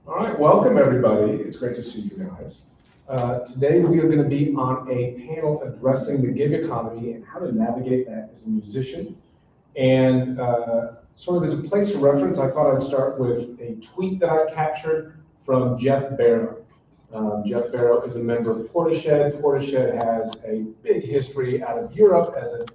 All right, welcome everybody. It's great to see you guys. Today we are going to be on a panel addressing the gig economy and how to navigate that as a musician. And sort of as a place of reference, I thought I'd start with a tweet that I captured from Jeff Barrow. Jeff Barrow is a member of Portishead. Portishead has a big history out of Europe as a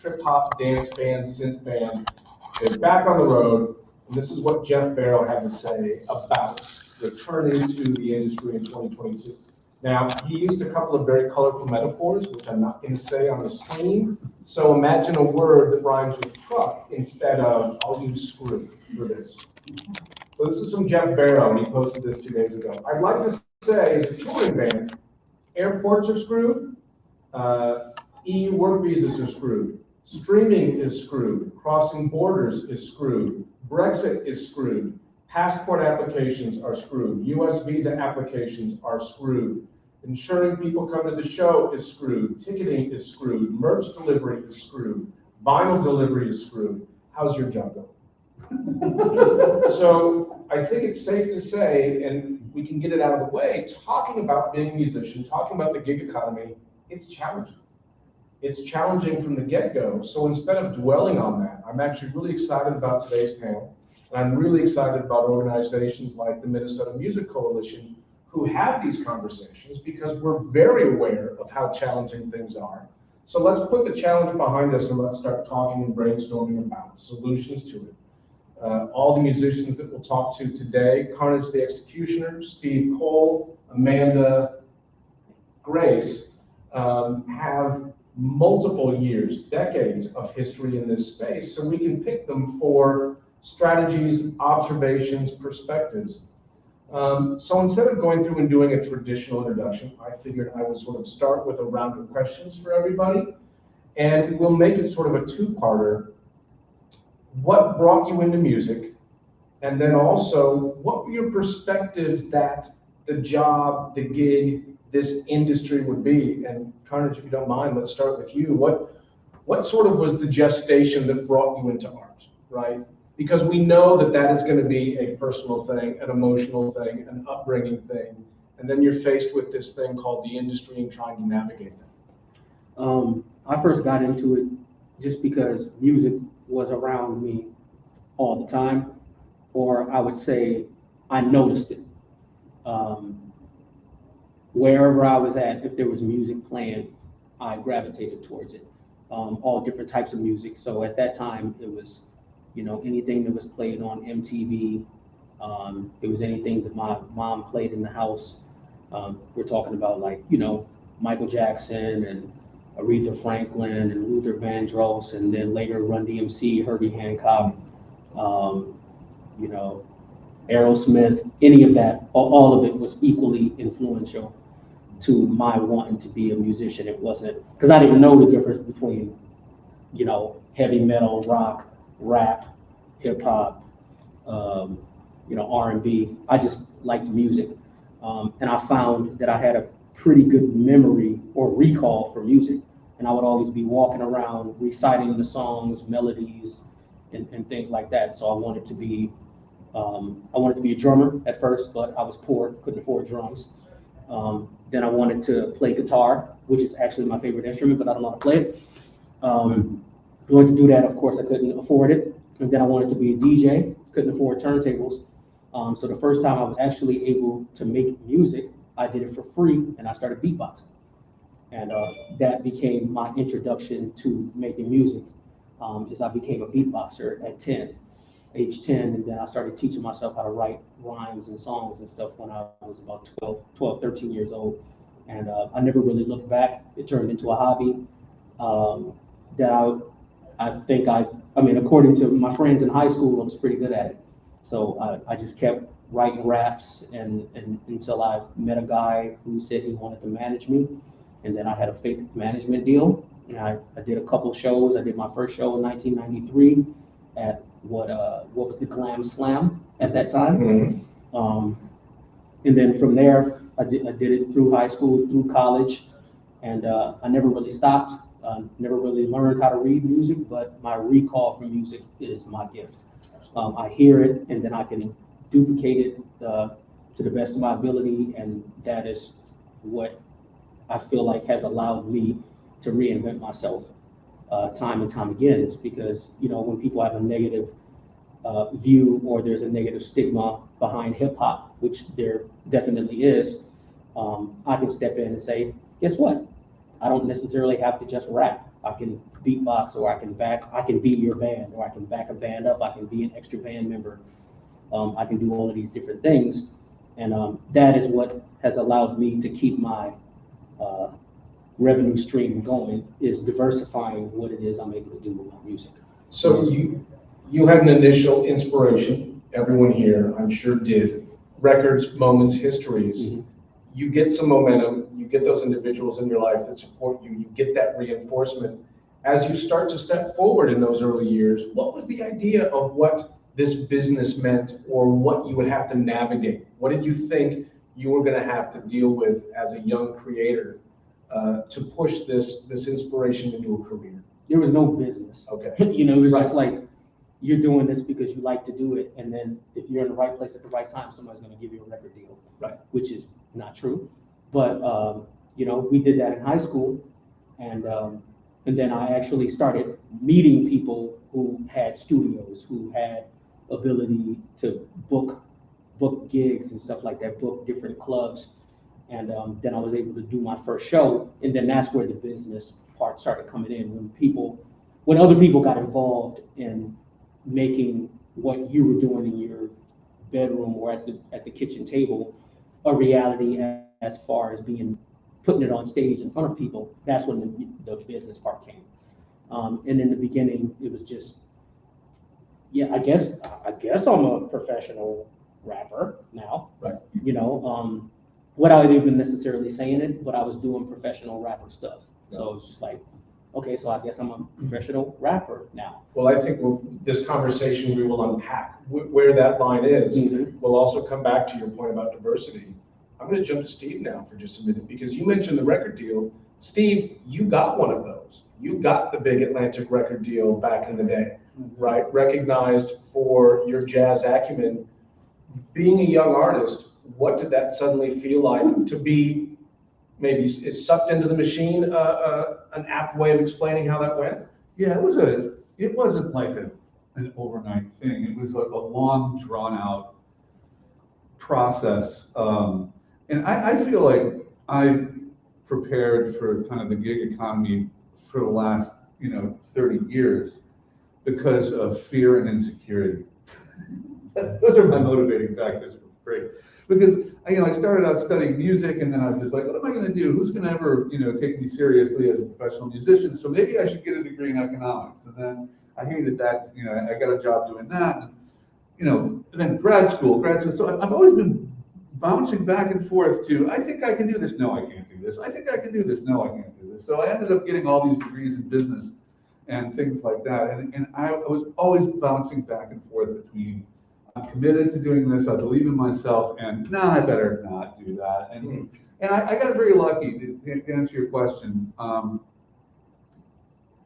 trip hop dance band, synth band. They're back on the road, and this is what Jeff Barrow had to say about returning to the industry in 2022. Now, he used a couple of very colorful metaphors, which I'm not going to say on the screen. So imagine a word that rhymes with truck instead of, I'll use screw for this. So this is from Jeff Barrow, and he posted this 2 days ago. I'd like to say, as a touring band, airports are screwed, EU work visas are screwed, streaming is screwed, crossing borders is screwed, Brexit is screwed, passport applications are screwed, US visa applications are screwed, ensuring people come to the show is screwed, ticketing is screwed, merch delivery is screwed, vinyl delivery is screwed. How's your job going? So I think it's safe to say, and we can get it out of the way, talking about being a musician, talking about the gig economy, it's challenging. It's challenging from the get-go. So instead of dwelling on that, I'm actually really excited about today's panel. And I'm really excited about organizations like the Minnesota Music Coalition who have these conversations because we're very aware of how challenging things are. So let's put the challenge behind us and let's start talking and brainstorming about solutions to it. All the musicians that we'll talk to today, Carnage the Executioner, Steve Cole, Amanda, Grace, have multiple years, decades of history in this space, so we can pick them for strategies, observations, perspectives. So instead of going through and doing a traditional introduction, I figured I would sort of start with a round of questions for everybody, and we'll make it sort of a two-parter. What brought you into music? And then also, what were your perspectives that the job, the gig, this industry would be? And Carnage, if you don't mind, let's start with you. What sort of was the gestation that brought you into art, right? Because we know that that is going to be a personal thing, an emotional thing, an upbringing thing. And then you're faced with this thing called the industry and trying to navigate that. I first got into it just because music was around me all the time, or I would say I noticed it. Wherever I was at, if there was music playing, I gravitated towards it. All different types of music. So at that time, it was, anything that was played on MTV. It was anything that my mom played in the house. We're talking about Michael Jackson and Aretha Franklin and Luther Vandross, and then later Run DMC, Herbie Hancock, Aerosmith, any of that, all of it was equally influential to my wanting to be a musician. It wasn't, because I didn't know the difference between, heavy metal, rock, rap, hip hop, R&B. I just liked music. And I found that I had a pretty good memory or recall for music. And I would always be walking around reciting the songs, melodies, and things like that. So I wanted to be a drummer at first, but I was poor, couldn't afford drums. Then I wanted to play guitar, which is actually my favorite instrument, but I don't know how to play it. I wanted to do that. Of course, I couldn't afford it. And then I wanted to be a DJ, couldn't afford turntables. So the first time I was actually able to make music, I did it for free, and I started beatboxing. And that became my introduction to making music, as I became a beatboxer at age 10, and then I started teaching myself how to write rhymes and songs and stuff when I was about 12, 13 years old. And I never really looked back. It turned into a hobby that I mean, according to my friends in high school, I was pretty good at it. So I just kept writing raps and until I met a guy who said he wanted to manage me. And then I had a fake management deal. And I did a couple shows. I did my first show in 1993 at what was the Glam Slam at that time. Mm-hmm. And then from there, I did it through high school, through college, and I never really stopped. Never really learned how to read music, but my recall for music is my gift. I hear it, and then I can duplicate it to the best of my ability, and that is what I feel like has allowed me to reinvent myself time and time again. Is because, you know, when people have a negative view, or there's a negative stigma behind hip hop, which there definitely is, I can step in and say, guess what? I don't necessarily have to just rap. I can beatbox, or I can be your band, or I can back a band up. I can be an extra band member. I can do all of these different things. And that is what has allowed me to keep my revenue stream going, is diversifying what it is I'm able to do with my music. So you had an initial inspiration, everyone here I'm sure did, records, moments, histories. Mm-hmm. You get some momentum, you get those individuals in your life that support you, you get that reinforcement. As you start to step forward in those early years, what was the idea of what this business meant, or what you would have to navigate? What did you think you were going to have to deal with as a young creator to push this inspiration into a career? There was no business. Okay. You know, it was Right. just like, you're doing this because you like to do it, and then if you're in the right place at the right time, somebody's going to give you a record deal. Right. Which is not true, but you know, we did that in high school, and then I actually started meeting people who had studios, who had ability to book gigs and stuff like that, book different clubs, and then I was able to do my first show, and then that's where the business part started coming in, when other people got involved in making what you were doing in your bedroom or at the kitchen table a reality, as far as putting it on stage in front of people. That's when the business part came. And in the beginning, it was just, yeah, I guess I'm a professional rapper now. Right. You know, without even necessarily saying it, but I was doing professional rapper stuff. Yeah. So it's just like, okay, so I guess I'm a professional rapper now. Well, I think this conversation, we will unpack where that line is. Mm-hmm. We'll also come back to your point about diversity. I'm going to jump to Steve now for just a minute, because you mentioned the record deal. Steve, you got one of those. You got the big Atlantic record deal back in the day, right? Recognized for your jazz acumen. Being a young artist, what did that suddenly feel like to be, maybe is sucked into the machine, an apt way of explaining how that went? Yeah, it wasn't like an overnight thing. It was like a long, drawn out process. And I feel like I prepared for kind of the gig economy for the last, 30 years because of fear and insecurity. Those are my motivating factors for free. Because I started out studying music, and then I was just like, what am I going to do? Who's going to ever take me seriously as a professional musician? So maybe I should get a degree in economics. And then I hated that. I got a job doing that. And then grad school. So I've always been bouncing back and forth to, I think I can do this. No, I can't do this. I think I can do this. No, I can't do this. So I ended up getting all these degrees in business and things like that. And I was always bouncing back and forth between, I'm committed to doing this, I believe in myself, and I better not do that. And I got very lucky, to answer your question.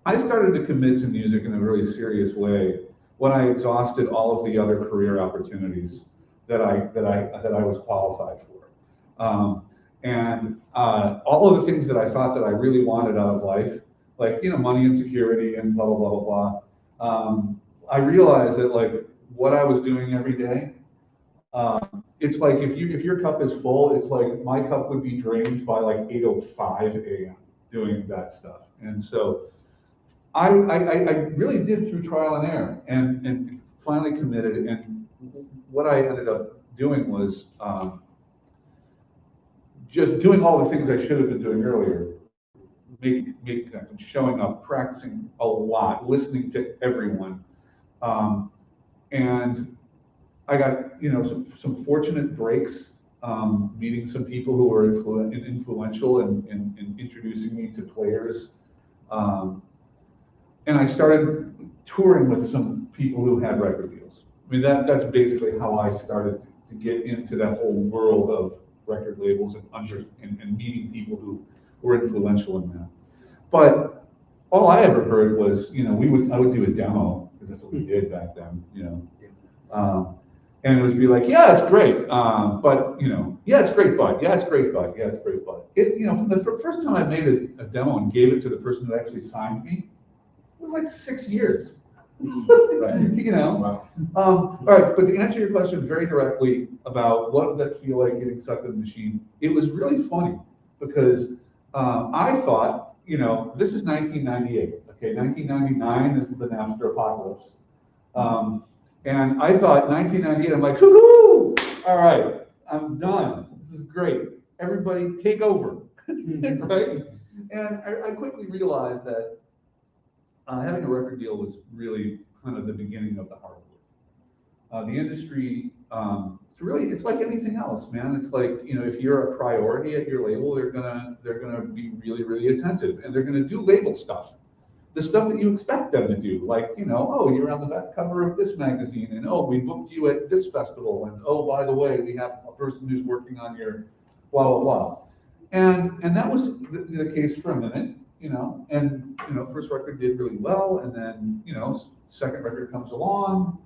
I started to commit to music in a very serious way when I exhausted all of the other career opportunities that I was qualified for. And all of the things that I thought that I really wanted out of life, like money and security and blah blah blah blah blah. I realized that like what I was doing every day, it's like if your cup is full, it's like my cup would be drained by like 8:05 a.m. doing that stuff. And so I really did through trial and error, and finally committed. And what I ended up doing was just doing all the things I should have been doing earlier, making connections, showing up, practicing a lot, listening to everyone. And I got some fortunate breaks, meeting some people who were influential in introducing me to players. And I started touring with some people who had record deals. I mean, that's basically how I started to get into that whole world of record labels and meeting people who were influential in that. But all I ever heard was, I would do a demo, because that's what we did back then, And it would be like, yeah, it's great, but, yeah, it's great, but, yeah, it's great, but, yeah, it's great, but. From the first time I made a demo and gave it to the person who actually signed me, it was like 6 years. Right. Wow. All right, but to answer your question very directly about what did that feel like getting sucked in the machine, it was really funny because I thought, this is 1998, okay, 1999 is the Napster apocalypse. And I thought 1998, I'm like, hoo-hoo, all right, I'm done. This is great. Everybody take over, right? And I quickly realized that having a record deal was really kind of the beginning of the hard work. The industry, it's like anything else, man. It's like, if you're a priority at your label, they're gonna be really, really attentive, and they're gonna do label stuff. The stuff that you expect them to do, like, oh, you're on the back cover of this magazine, and oh, we booked you at this festival, and oh, by the way, we have a person who's working on your blah, blah, blah. And that was the case for a minute, and, first record did really well, and then, second record comes along,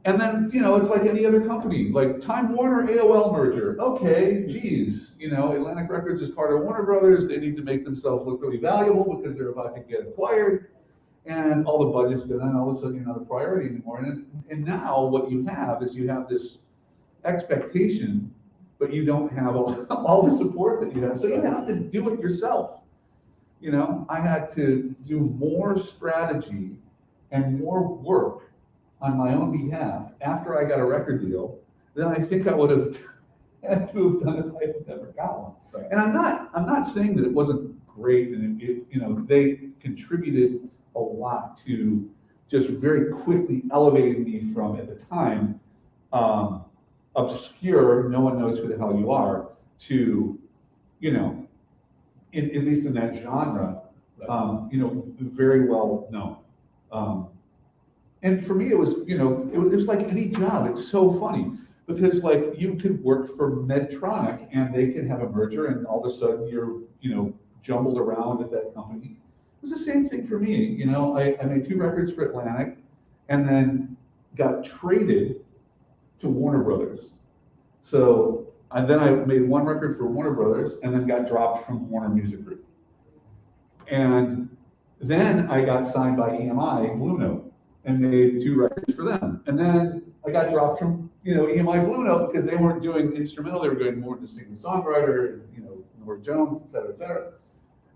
and then, it's like any other company, like Time Warner AOL merger. Okay, geez, Atlantic Records is part of Warner Brothers. They need to make themselves look really valuable because they're about to get acquired, and all the budget's been on. All of a sudden, you're not a priority anymore. And now what you have is you have this expectation, but you don't have all the support that you have. So you have to do it yourself. I had to do more strategy and more work on my own behalf after I got a record deal than I think I would have had to have done if I had never got one. Right. And I'm not saying that it wasn't great, and they contributed a lot to just very quickly elevating me from, at the time, obscure, no one knows who the hell you are, to, at least in that genre, very well known. And for me, it was, it was like any job. It's so funny because, like, you could work for Medtronic and they can have a merger, and all of a sudden you're, jumbled around at that company. It was the same thing for me. I made 2 records for Atlantic, and then got traded to Warner Brothers. So, and then I made 1 record for Warner Brothers, and then got dropped from Warner Music Group. And then I got signed by EMI Blue Note, and made 2 records for them. And then I got dropped from, EMI Blue Note because they weren't doing instrumental, they were doing more to singer-songwriter, Norah Jones, et cetera, et cetera.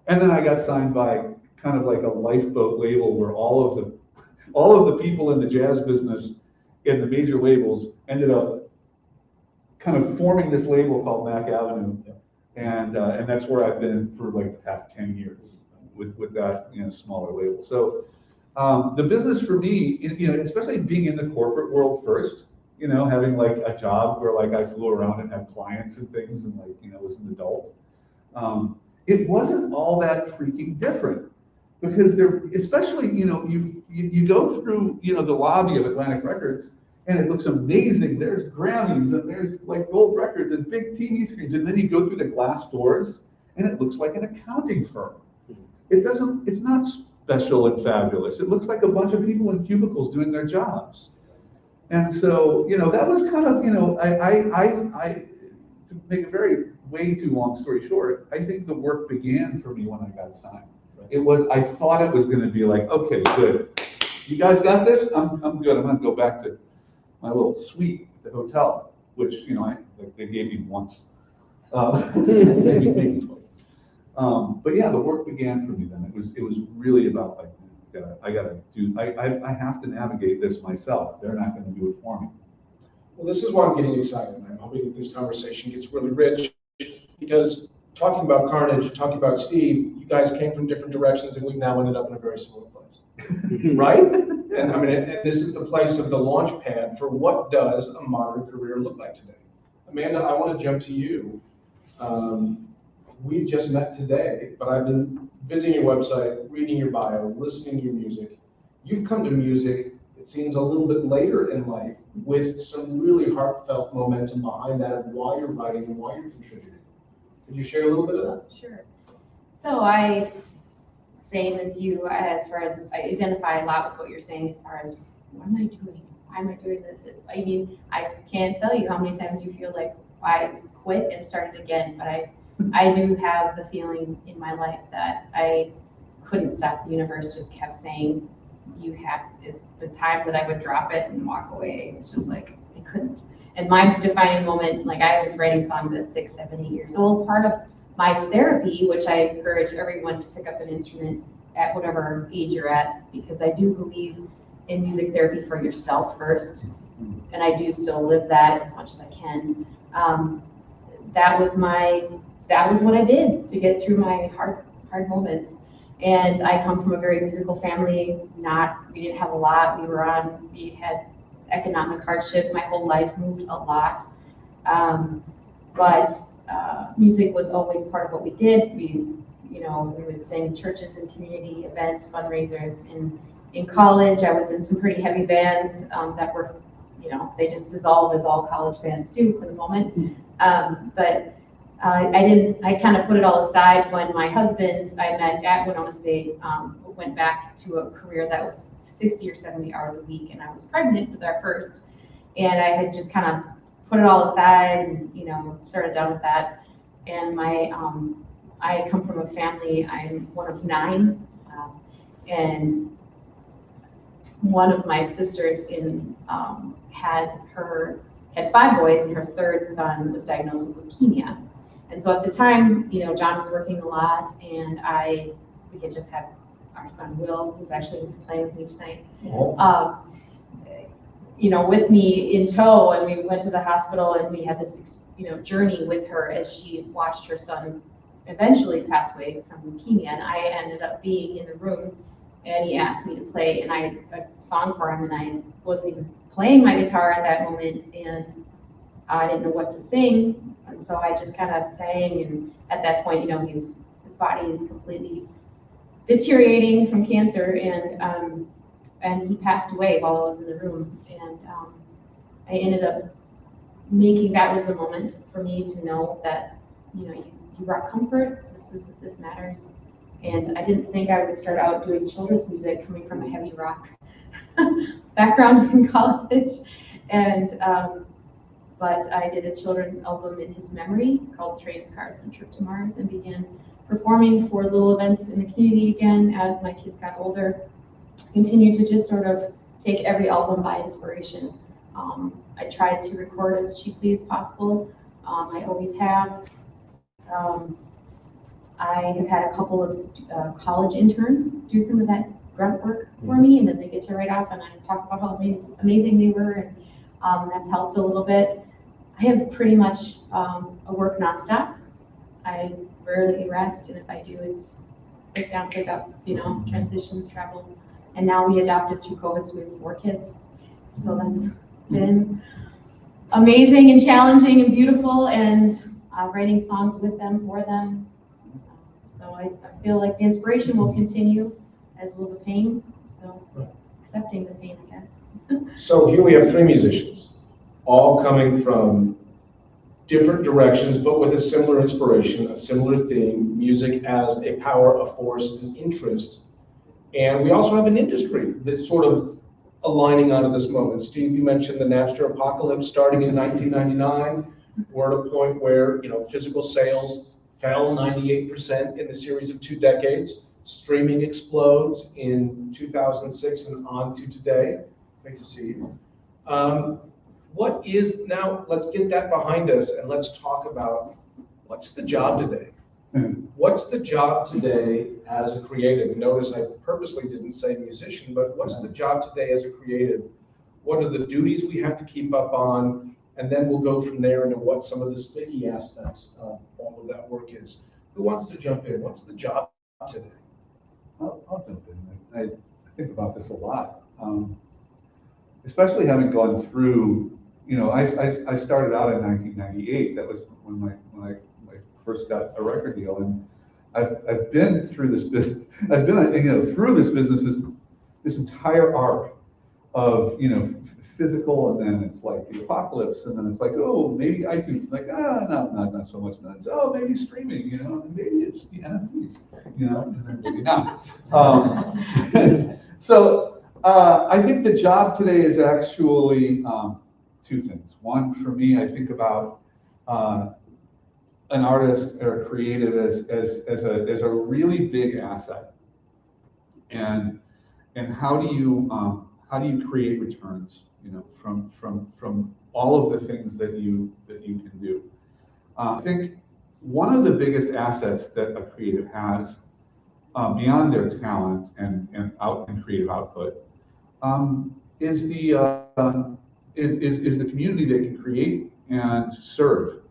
And then I got signed by kind of like a lifeboat label where all of the people in the jazz business in the major labels ended up kind of forming this label called Mac Avenue. And that's where I've been for like the past 10 years with that, smaller label. So, the business for me, especially being in the corporate world first, having like a job where like I flew around and had clients and things and like, was an adult. It wasn't all that freaking different because especially, you go through, the lobby of Atlantic Records and it looks amazing. There's Grammys and there's like gold records and big TV screens. And then you go through the glass doors and it looks like an accounting firm. It's not special and fabulous. It looks like a bunch of people in cubicles doing their jobs. And so, that was kind of, I to make a way too long story short, I think the work began for me when I got signed. I thought it was going to be like, okay, good. You guys got this? I'm good. I'm going to go back to my little suite at the hotel, which, they gave me once. Maybe twice. But yeah, the work began for me then. It was really about like, I have to navigate this myself. They're not going to do it for me. Well, this is why I'm getting excited. I'm hoping that this conversation gets really rich because talking about Carnage, talking about Steve, you guys came from different directions and we've now ended up in a very similar place, right? And I mean, and this is the place of the launch pad for what does a modern career look like today. Amanda, I want to jump to you. We've just met today, but I've been visiting your website, reading your bio, listening to your music. You've come to music, it seems, a little bit later in life with some really heartfelt momentum behind that of why you're writing and why you're contributing. Could you share a little bit of that? Sure. So same as you, as far as I identify a lot with what you're saying as far as what am I doing? why am I doing this? I mean, I can't tell you how many times you feel like I quit and started again, but I do have the feeling in my life that I couldn't stop. The universe just kept saying, you have, it's the times that I would drop it and walk away. It's just like, I couldn't. And my defining moment, like I was writing songs at 6, 7, 8 years old. Part of my therapy, which I encourage everyone to pick up an instrument at whatever age you're at, because I do believe in music therapy for yourself first. And I do still live that as much as I can. That was what I did to get through my hard moments. And I come from a very musical family. We didn't have a lot. We had economic hardship. My whole life moved a lot. But music was always part of what we did. We would sing in churches and community events, fundraisers. In college, I was in some pretty heavy bands that were, they just dissolve as all college bands do for the moment. But I kind of put it all aside when my husband I met at Winona State went back to a career that was 60 or 70 hours a week, and I was pregnant with our first, and I had just kind of put it all aside and started down with that. And I come from a family. I'm one of 9, and one of my sisters had 5 boys, and her 3rd son was diagnosed with leukemia. And so at the time, John was working a lot, and we could just have our son Will, who's actually playing with me tonight, with me in tow, and we went to the hospital, and we had this, journey with her as she watched her son eventually pass away from leukemia. And I ended up being in the room, and he asked me to play a song for him, and I wasn't even playing my guitar at that moment, and I didn't know what to sing, and so I just kind of sang. And at that point, his body is completely deteriorating from cancer, and he passed away while I was in the room. And I ended up that was the moment for me to know that you brought comfort. This matters. And I didn't think I would start out doing children's music coming from a heavy rock background in college. And but I did a children's album in his memory called Trains, Cars, and Trip to Mars, and began performing for little events in the community again as my kids got older. Continued to just sort of take every album by inspiration. I tried to record as cheaply as possible. I always have. I have had a couple of college interns do some of that grunt work for me, and then they get to write off, and I talk about how amazing they were, and that's helped a little bit. I have pretty much a work nonstop. I rarely rest, and if I do, it's pick down, pick up, transitions, travel. And now we adopted through COVID, so we have 4 kids. So that's been amazing and challenging and beautiful, and writing songs with them, for them. So I feel like the inspiration will continue, as will the pain. So accepting the pain, I guess. So here we have 3 musicians, all coming from different directions, but with a similar inspiration, a similar theme, music as a power, a force, an interest. And we also have an industry that's sort of aligning onto this moment. Steve, you mentioned the Napster apocalypse starting in 1999. We're at a point where physical sales fell 98% in the series of 2 decades. Streaming explodes in 2006 and on to today. Great to see you. Now let's get that behind us, and let's talk about what's the job today. What's the job today as a creative? Notice I purposely didn't say musician, but what's the job today as a creative? What are the duties we have to keep up on? And then we'll go from there into what some of the sticky aspects of all of that work is. Who wants to jump in? What's the job today? I'll jump in. I think about this a lot, especially having gone through. I started out in 1998. That was when I first got a record deal, and I've been through this business. I've been through this business, this entire arc of physical, and then it's like the apocalypse, and then it's like, oh, maybe iTunes, like no, not so much. Then it's, oh, maybe streaming, and maybe it's the NFTs, and then maybe not. So I think the job today is actually two things. One, for me, I think about an artist or a creative as a really big asset, and how do you create returns, from all of the things that you can do. I think one of the biggest assets that a creative has, beyond their talent and creative output, is the community they can create and serve.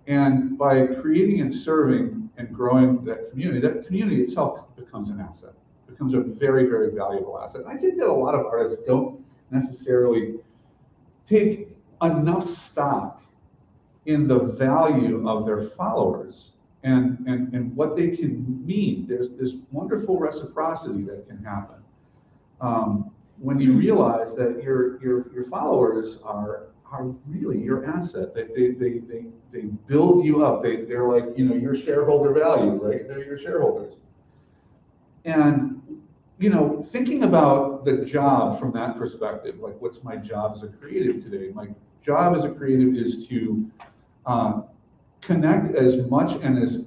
And by creating and serving and growing that community itself becomes an asset, becomes a very, very valuable asset. I think that a lot of artists don't necessarily take enough stock in the value of their followers and what they can mean. There's this wonderful reciprocity that can happen when you realize that your followers are really your asset. They build you up. They're like, your shareholder value, right? They're your shareholders. And thinking about the job from that perspective, like, what's my job as a creative today? My job as a creative is to connect as much and as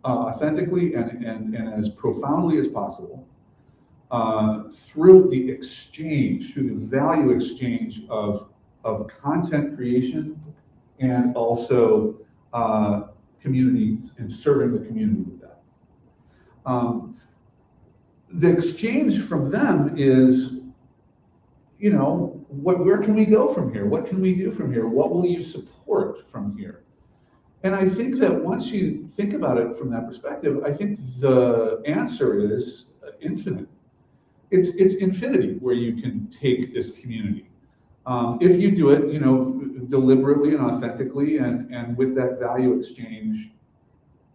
authentically and as profoundly as possible through the exchange, through the value exchange of content creation and also community, and serving the community with that. The exchange from them is, where can we go from here? What can we do from here? What will you support from here? And I think that once you think about it from that perspective, I think the answer is infinite. It's infinity where you can take this community. If you do it, deliberately and authentically, and with that value exchange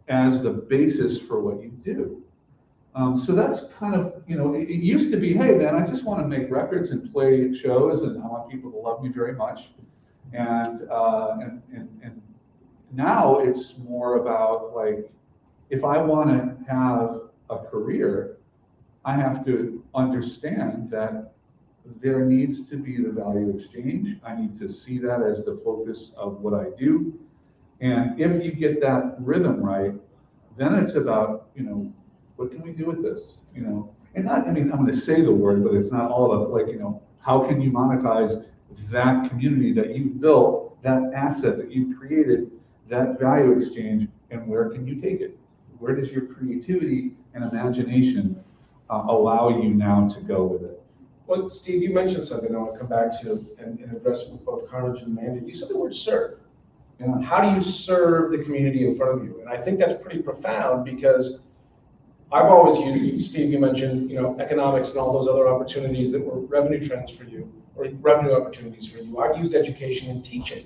as the basis for what you do. So that's kind of, it used to be, hey man, I just want to make records and play shows, and I want people to love me very much. And now it's more about, like, if I want to have a career, I have to understand that there needs to be the value exchange. I need to see that as the focus of what I do. And if you get that rhythm right, then it's about, what can we do with this? And not, I'm going to say the word, but it's not all of, like, how can you monetize that community that you've built, that asset that you've created, that value exchange, and where can you take it? Where does your creativity and imagination allow you now to go with it? Well, Steve, you mentioned something I want to come back to and address with both Carnage and Amanda. You said the word serve. Yeah. How do you serve the community in front of you? And I think that's pretty profound, because I've always used, Steve, you mentioned, economics and all those other opportunities that were revenue trends for you, or revenue opportunities for you. I've used education and teaching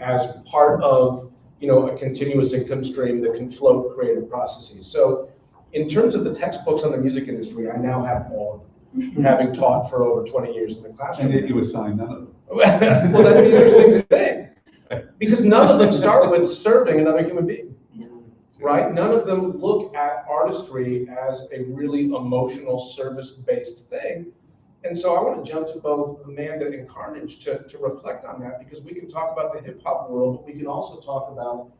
as part of, a continuous income stream that can float creative processes. So in terms of the textbooks on the music industry, I now have all of them, having taught for over 20 years in the classroom. And yet you assign none of them. Well, that's the interesting thing, because none of them start with serving another human being, right? None of them look at artistry as a really emotional, service-based thing. And so I want to jump to both Amanda and Carnage to reflect on that, because we can talk about the hip hop world, but we can also talk about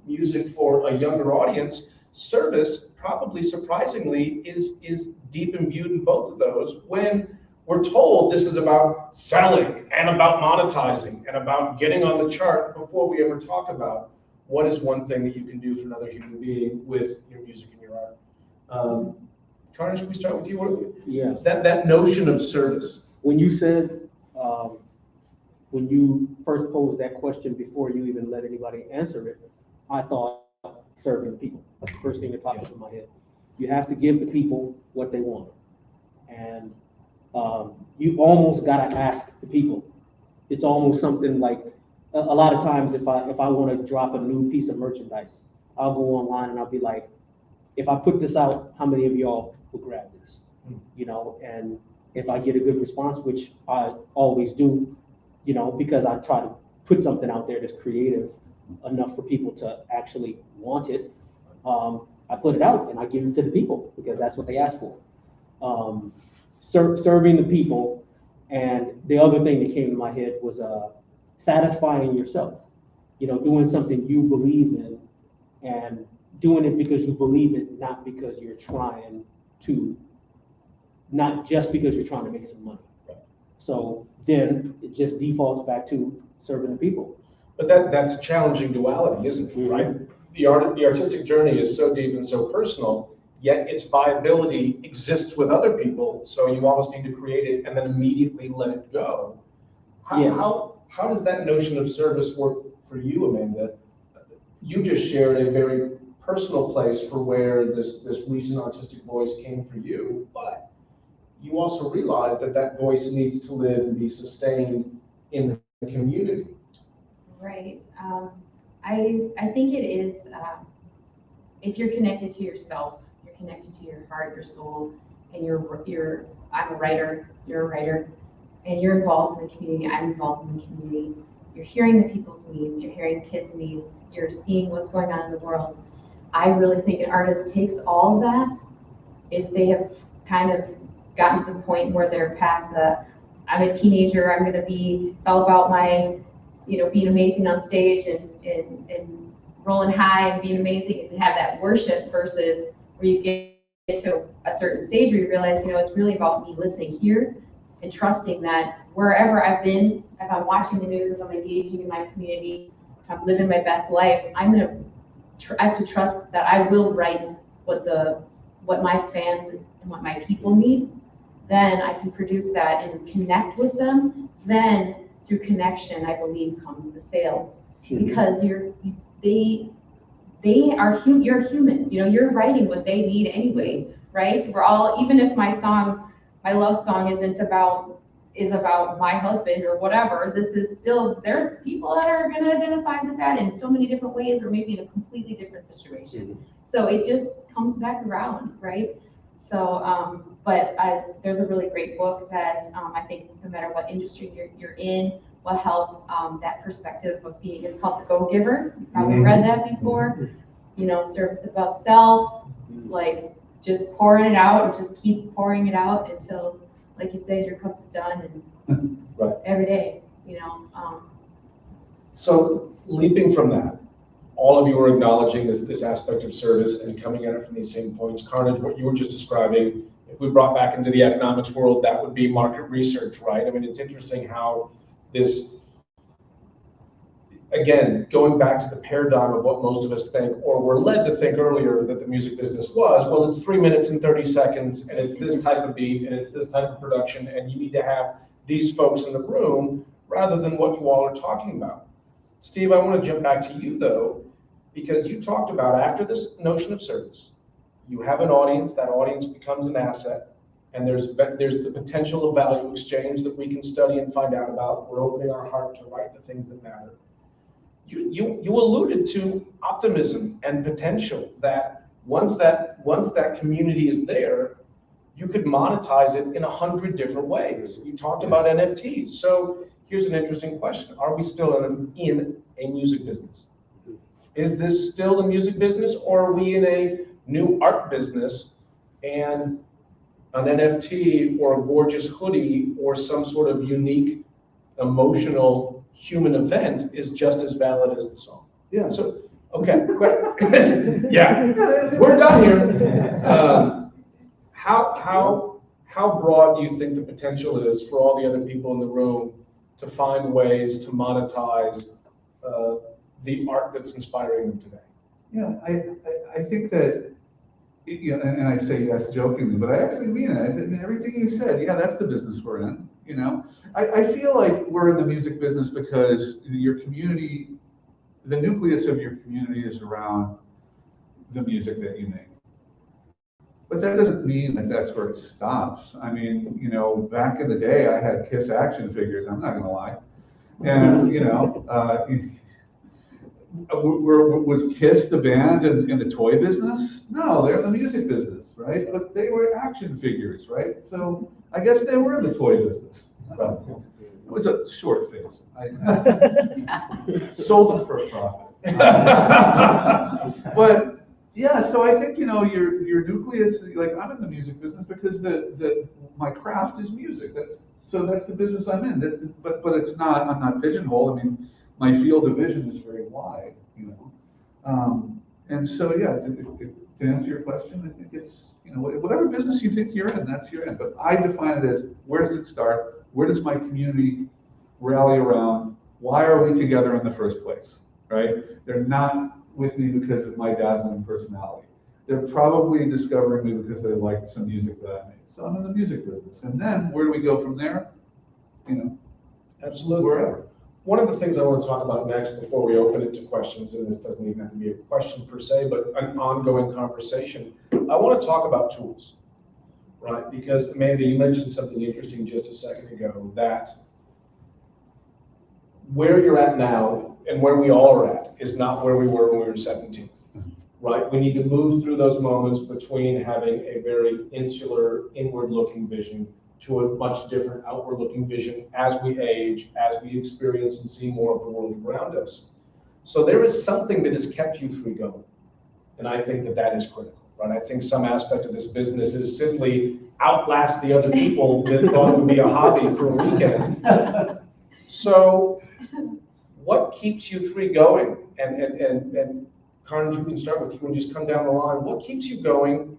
music for a younger audience. Service, probably surprisingly, is deep imbued in both of those, when we're told this is about selling and about monetizing and about getting on the chart, before we ever talk about what is one thing that you can do for another human being with your music and your art. Carnage, can we start with you? Yeah. That notion of service. When you said, when you first posed that question before you even let anybody answer it, I thought serving people. That's the first thing that popped into my head. You have to give the people what they want. And you almost gotta ask the people. It's almost something like, a lot of times if I want to drop a new piece of merchandise, I'll go online and I'll be like, if I put this out, how many of y'all will grab this? And if I get a good response, which I always do, because I try to put something out there that's creative enough for people to actually want it, I put it out and I give it to the people, because that's what they ask for. serving the people. And the other thing that came to my head was satisfying yourself. Doing something you believe in and doing it because you believe it, not because you're trying to, not just because you're trying to make some money. So then it just defaults back to serving the people. But that's a challenging duality, isn't it, right? The artistic journey is so deep and so personal, yet its viability exists with other people, so you almost need to create it and then immediately let it go. How does that notion of service work for you, Amanda? You just shared a very personal place for where this recent artistic voice came for you, but you also realize that voice needs to live and be sustained in the community. Right. I think it is, if you're connected to yourself, you're connected to your heart, your soul, and I'm a writer, you're a writer, and you're involved in the community, I'm involved in the community. You're hearing the people's needs, you're hearing kids' needs, you're seeing what's going on in the world. I really think an artist takes all of that, if they have kind of gotten to the point where they're past I'm a teenager, I'm gonna be, it's all about my, being amazing on stage and rolling high and being amazing, and have that worship versus where you get to a certain stage where you realize, it's really about me listening here and trusting that wherever I've been, if I'm watching the news, if I'm engaging in my community, if I'm living my best life, I have to trust that I will write what my fans and what my people need. Then I can produce that and connect with them. Then through connection, I believe, comes the sales, because you're human. You're writing what they need anyway, right? We're all, even if my love song is about my husband or whatever, this is still, there are people that are going to identify with that in so many different ways, or maybe in a completely different situation. So it just comes back around, right? So, there's a really great book that I think no matter what industry you're in will help that perspective of being, it's called The Go-Giver. You've probably read that before. Service above self, like just pouring it out and just keep pouring it out until, like you said, your cup is done, and right. Every day, So leaping from that, all of you are acknowledging this aspect of service and coming at it from these same points. Carnage, what you were just describing, if we brought back into the economics world, that would be market research, right? I mean, it's interesting how this, again, going back to the paradigm of what most of us think, or were led to think earlier that the music business was, well, it's 3 minutes and 30 seconds, and it's this type of beat, and it's this type of production, and you need to have these folks in the room, rather than what you all are talking about. Steve, I want to jump back to you, though, because you talked about, after this notion of service, you have an audience, that audience becomes an asset, and there's the potential of value exchange that we can study and find out about. We're opening our heart to write the things that matter. You alluded to optimism and potential, that once that community is there, you could monetize it in 100 different ways. You talked about NFTs. So here's an interesting question. Are we still in a music business? Is this still the music business, or are we in a new art business, and an NFT or a gorgeous hoodie or some sort of unique emotional human event is just as valid as the song? Yeah. So, okay, quick. Yeah, we're done here. How broad do you think the potential is for all the other people in the room to find ways to monetize the art that's inspiring them today? Yeah, I think that, and I say yes jokingly, but I actually mean it. I think everything you said, yeah, that's the business we're in. I feel like we're in the music business because your community, the nucleus of your community is around the music that you make. But that doesn't mean that that's where it stops. I mean, back in the day, I had Kiss action figures, I'm not gonna lie. And, was Kiss the band in the toy business? No, they're in the music business, right? But they were action figures, right? So I guess they were in the toy business. It was a short phase. I sold them for a profit. But Yeah, so I think, your nucleus, like I'm in the music business because my craft is music. That's the business I'm in. But it's not, I'm not pigeonholed. I mean, my field of vision is very wide. And so, yeah, to answer your question, I think it's, whatever business you think you're in, that's you're in. But I define it as, where does it start? Where does my community rally around? Why are we together in the first place, right? They're not with me because of my dazzling personality. They're probably discovering me because they liked some music that I made. So I'm in the music business. And then where do we go from there? Absolutely. Wherever. One of the things I want to talk about next before we open it to questions, and this doesn't even have to be a question per se, but an ongoing conversation, I want to talk about tools, right? Because Amanda, you mentioned something interesting just a second ago, that where you're at now and where we all are at is not where we were when we were 17, right? We need to move through those moments between having a very insular, inward-looking vision to a much different outward-looking vision as we age, as we experience and see more of the world around us. So there is something that has kept you three going, and I think that is critical, right? I think some aspect of this business is simply outlast the other people that thought it would be a hobby for a weekend. So what keeps you three going? And Carnage, you can start with you and just come down the line. What keeps you going,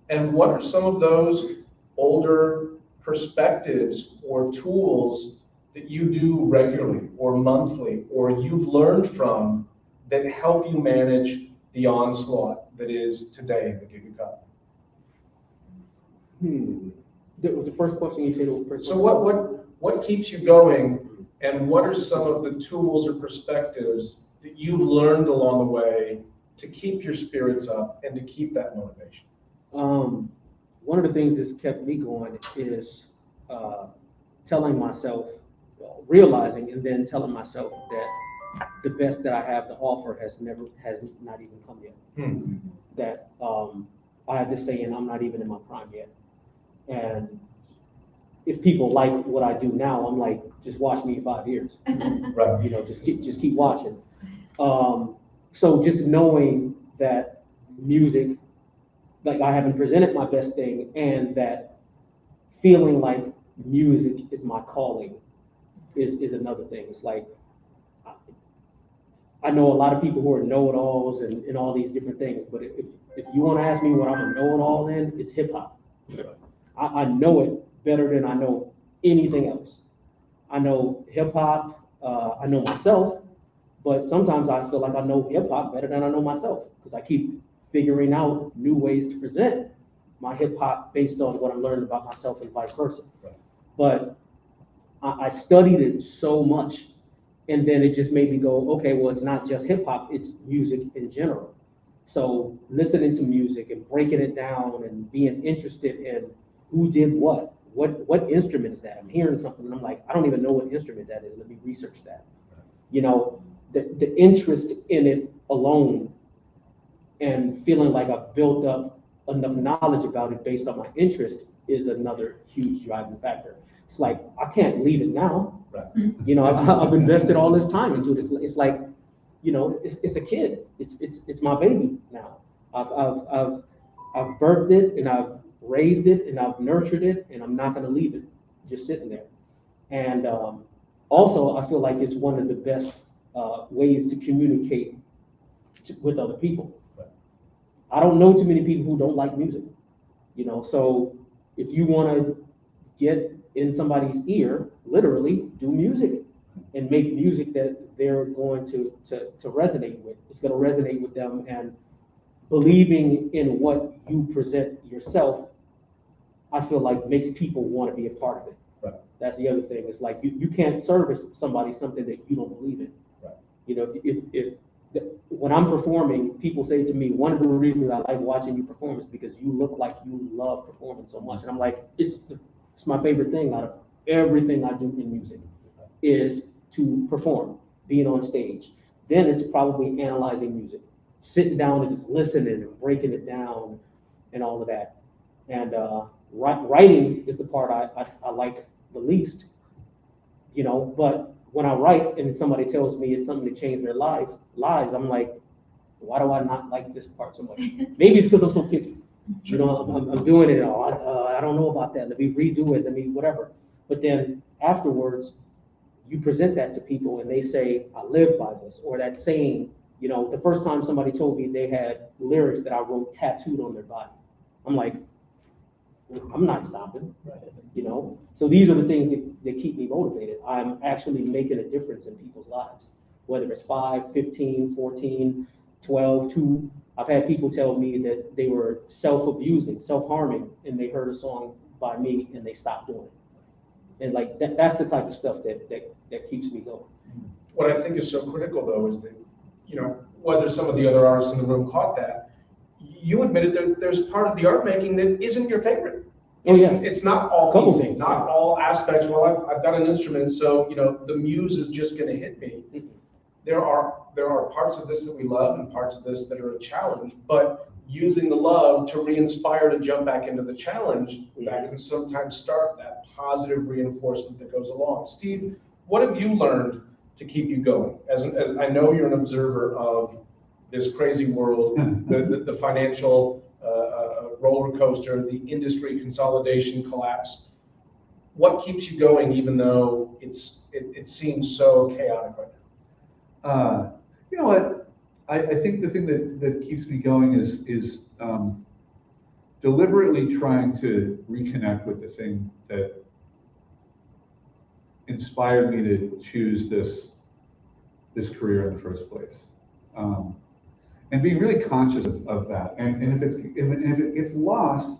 and what are some of those older perspectives or tools that you do regularly or monthly or you've learned from that help you manage the onslaught that is today in the gig economy? The first question you said. So what keeps you going, and what are some of the tools or perspectives that you've learned along the way to keep your spirits up and to keep that motivation? One of the things that's kept me going is telling myself, realizing and then telling myself that the best that I have to offer has not even come yet. That I have this saying, I'm not even in my prime yet. And if people like what I do now, I'm like, just watch me in 5 years. Right. Just keep watching. So just knowing that music, like I haven't presented my best thing, and that feeling like music is my calling is another thing. It's like, I know a lot of people who are know-it-alls and all these different things, but if you want to ask me what I'm a know-it-all in, it's hip hop. I know it better than I know anything else. I know hip hop, I know myself, but sometimes I feel like I know hip hop better than I know myself, because I keep figuring out new ways to present my hip hop based on what I'm learning about myself and vice versa. Right. But I studied it so much, and then it just made me go, okay, well, it's not just hip hop, it's music in general. So listening to music and breaking it down and being interested in who did what instrument is that? I'm hearing something and I'm like, I don't even know what instrument that is. Let me research that. The interest in it alone, and feeling like I've built up enough knowledge about it based on my interest, is another huge driving factor. It's like, I can't leave it now. Right. I've invested all this time into this. It's like, it's a kid. It's my baby now. I've birthed it, and I've raised it, and I've nurtured it, and I'm not going to leave it just sitting there. And also, I feel like it's one of the best ways to communicate with other people. Right. I don't know too many people who don't like music, so if you want to get in somebody's ear, literally do music and make music that they're going to resonate with. It's going to resonate with them, and believing in what you present yourself, I feel like makes people want to be a part of it. Right. That's the other thing. It's like you can't service somebody something that you don't believe in. Right. When I'm performing, people say to me, one of the reasons I like watching you perform is because you look like you love performing so much. And I'm like, it's my favorite thing out of everything I do in music, is to perform, being on stage. Then it's probably analyzing music, sitting down and just listening and breaking it down and all of that. And writing is the part I like the least, but when I write and somebody tells me it's something to change their lives, I'm like, Why do I not like this part so much? Maybe it's because I'm so picky. You know, I'm doing it all. I don't know about that. Let me redo it. Let me whatever. But then afterwards, you present that to people and they say, I live by this. Or that saying, you know, the first time somebody told me they had lyrics that I wrote tattooed on their body, I'm like, I'm not stopping, you know? So these are the things that keep me motivated. I'm actually making a difference in people's lives, whether it's 5, 15, 14, 12, 2. I've had people tell me that they were self-abusing, self-harming, and they heard a song by me and they stopped doing it. And like that's the type of stuff that keeps me going. What I think is so critical though is that, you know, whether some of the other artists in the room caught that, you admitted that there's part of the art making that isn't your favorite. Oh yeah. It's not all couple easy, things, not all aspects. Well, I've got an instrument, so you know the muse is just going to hit me. There are parts of this that we love and parts of this that are a challenge, but using the love to re-inspire to jump back into the challenge, that can sometimes start that positive reinforcement that goes along. Steve, what have you learned to keep you going? As I know you're an observer of this crazy world, the financial roller coaster, the industry consolidation collapse. What keeps you going even though it seems so chaotic right now? You know what? I think the thing that keeps me going is deliberately trying to reconnect with the thing that inspired me to choose this career in the first place. And being really conscious of that. And if it gets lost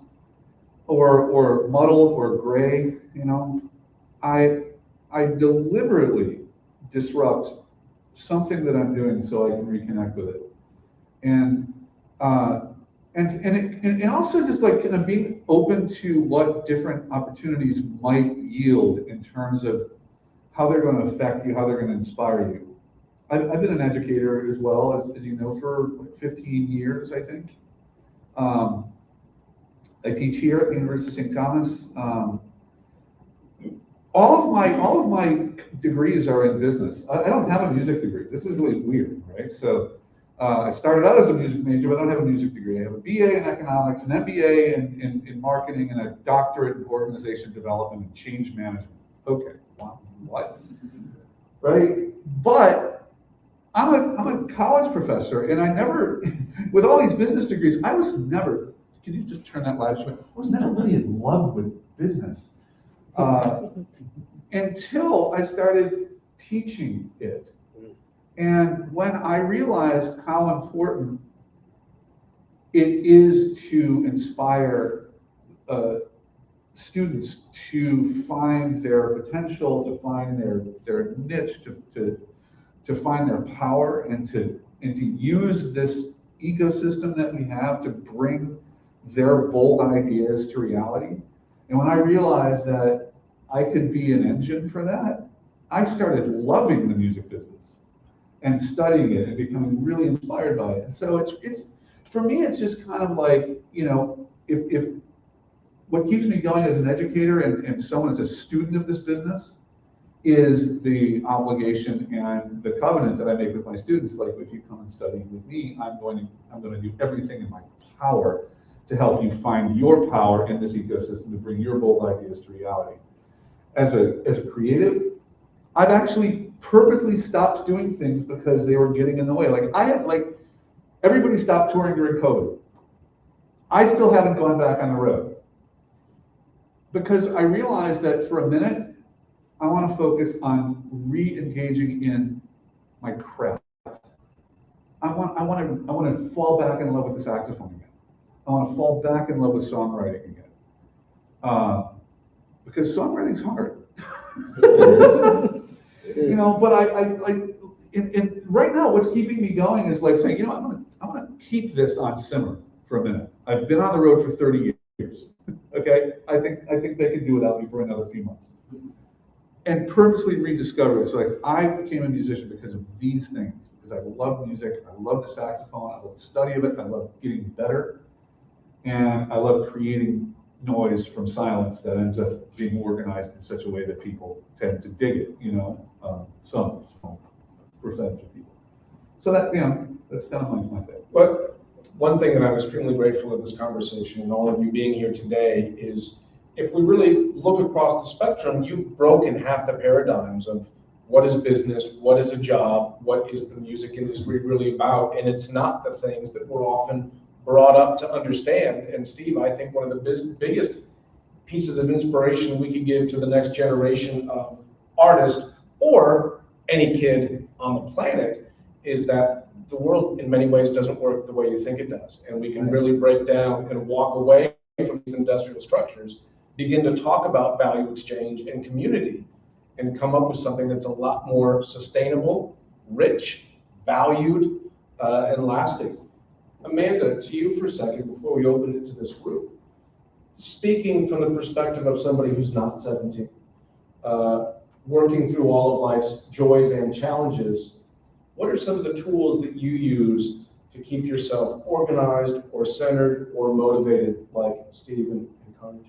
or muddled or gray, you know, I deliberately disrupt something that I'm doing so I can reconnect with it. And also just like kind of being open to what different opportunities might yield in terms of how they're going to affect you, how they're going to inspire you. I've been an educator as well, as you know, for 15 years, I think. I teach here at the University of St. Thomas. All of my degrees are in business. I don't have a music degree. This is really weird, right? So I started out as a music major, but I don't have a music degree. I have a BA in economics, an MBA in marketing, and a doctorate in organization development and change management. Okay, wow, what? Right? But I'm a college professor, and I never, with all these business degrees, I was never, can you just turn that live stream? I was never really in love with business until I started teaching it. And when I realized how important it is to inspire students to find their potential, to find their niche, to find their power, and to use this ecosystem that we have to bring their bold ideas to reality. And when I realized that I could be an engine for that, I started loving the music business and studying it and becoming really inspired by it. And so it's for me, it's just kind of like, you know, if what keeps me going as an educator and someone as a student of this business is the obligation and the covenant that I make with my students. Like, if you come and study with me, I'm going to do everything in my power to help you find your power in this ecosystem to bring your bold ideas to reality. As a creative, I've actually purposely stopped doing things because they were getting in the way. Like everybody stopped touring during COVID. I still haven't gone back on the road because I realized that for a minute, I want to focus on re-engaging in my craft. I want to fall back in love with the saxophone again. I want to fall back in love with songwriting again. Because songwriting's hard. You know, but I like, and right now what's keeping me going is like saying, you know, I'm gonna keep this on simmer for a minute. I've been on the road for 30 years. Okay, I think they could do without me for another few months. And purposely rediscover it. So like, I became a musician because of these things, because I love music, I love the saxophone, I love the study of it, I love getting better, and I love creating noise from silence that ends up being organized in such a way that people tend to dig it, you know, some percentage of people. So that, you know, That's kind of my thing. But one thing that I'm extremely grateful of this conversation and all of you being here today is if we really look across the spectrum, you've broken half the paradigms of what is business, what is a job, what is the music industry really about, and it's not the things that we're often brought up to understand. And Steve, I think one of the biggest pieces of inspiration we could give to the next generation of artists or any kid on the planet is that the world in many ways doesn't work the way you think it does. And we can really break down and walk away from these industrial structures, begin to talk about value exchange and community, and come up with something that's a lot more sustainable, rich, valued, and lasting. Amanda, to you for a second before we open it to this group. Speaking from the perspective of somebody who's not 17, working through all of life's joys and challenges, what are some of the tools that you use to keep yourself organized or centered or motivated like Steve and Carnage?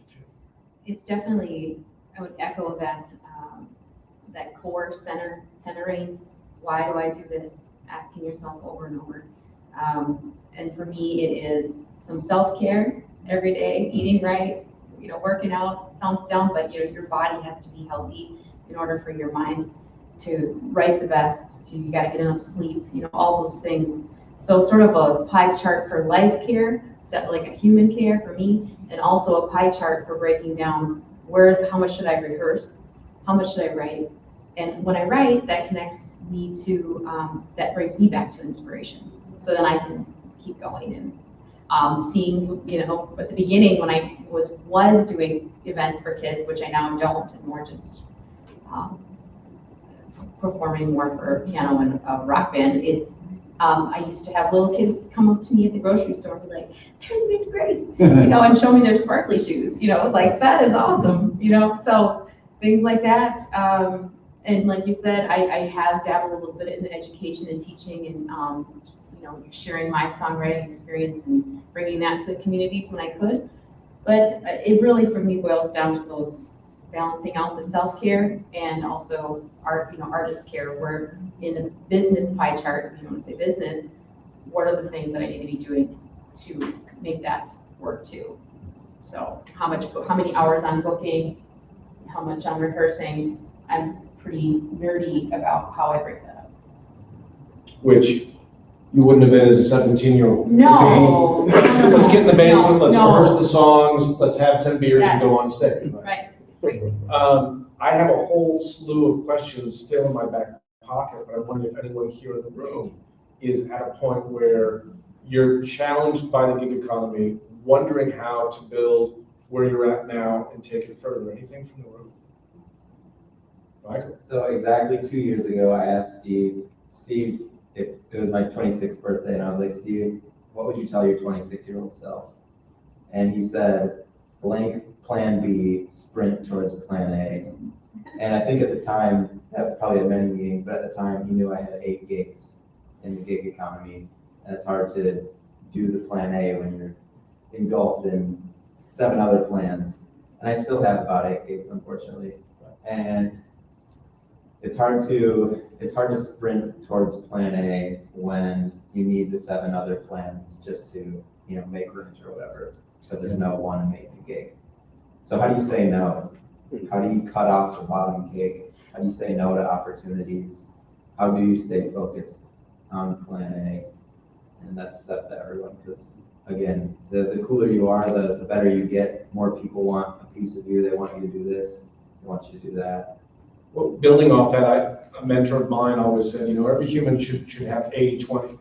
It's definitely, I would echo that, that core centering. Why do I do this? Asking yourself over and over. And for me, it is some self-care every day, eating right, working out. Sounds dumb, but your body has to be healthy in order for your mind to write the best. You got to get enough sleep, all those things. So sort of a pie chart for life care, like a human care for me, and also a pie chart for breaking down how much should I rehearse, how much should I write, and when I write, that connects me to, that brings me back to inspiration. So then I can keep going and seeing, at the beginning when I was doing events for kids, which I now don't, and more just performing more for piano and a rock band, I used to have little kids come up to me at the grocery store and be like, "There's Big Grace," and show me their sparkly shoes. It was like, that is awesome, so things like that. And like you said, I have dabbled a little bit in education and teaching and, sharing my songwriting experience and bringing that to communities when I could. But it really, for me, boils down to those balancing out the self-care and also artist care, where in the business pie chart, if you want to say business, what are the things that I need to be doing to make that work too? So how many hours I'm booking, how much I'm rehearsing. I'm pretty nerdy about how I break that up. Which you wouldn't have been as a 17-year-old. No. Okay. Let's get in the basement, let's No. rehearse the songs, let's have 10 beers and go on stage. Right. I have a whole slew of questions still in my back pocket, but I wonder if anyone here in the room is at a point where you're challenged by the gig economy, wondering how to build where you're at now and take it further. Anything from the room? Michael? So exactly 2 years ago, I asked Steve, it was my 26th birthday, and I was like, Steve, what would you tell your 26-year-old self? And he said, blank plan B, sprint towards plan A. And I think at the time, that probably had many meetings, but at the time, he knew I had 8 gigs in the gig economy. And it's hard to do the plan A when you're engulfed in 7 other plans. And I still have about 8 gigs, unfortunately. And it's hard to sprint towards plan A when you need the 7 other plans just to, make rent or whatever, because there's no one amazing gig. So how do you say no? How do you cut off the bottom gig? How do you say no to opportunities? How do you stay focused on plan A? And that's everyone, because again, the cooler you are, the better you get. More people want a piece of you. They want you to do this. They want you to do that. Well, building off that, a mentor of mine always said, every human should have 80-20.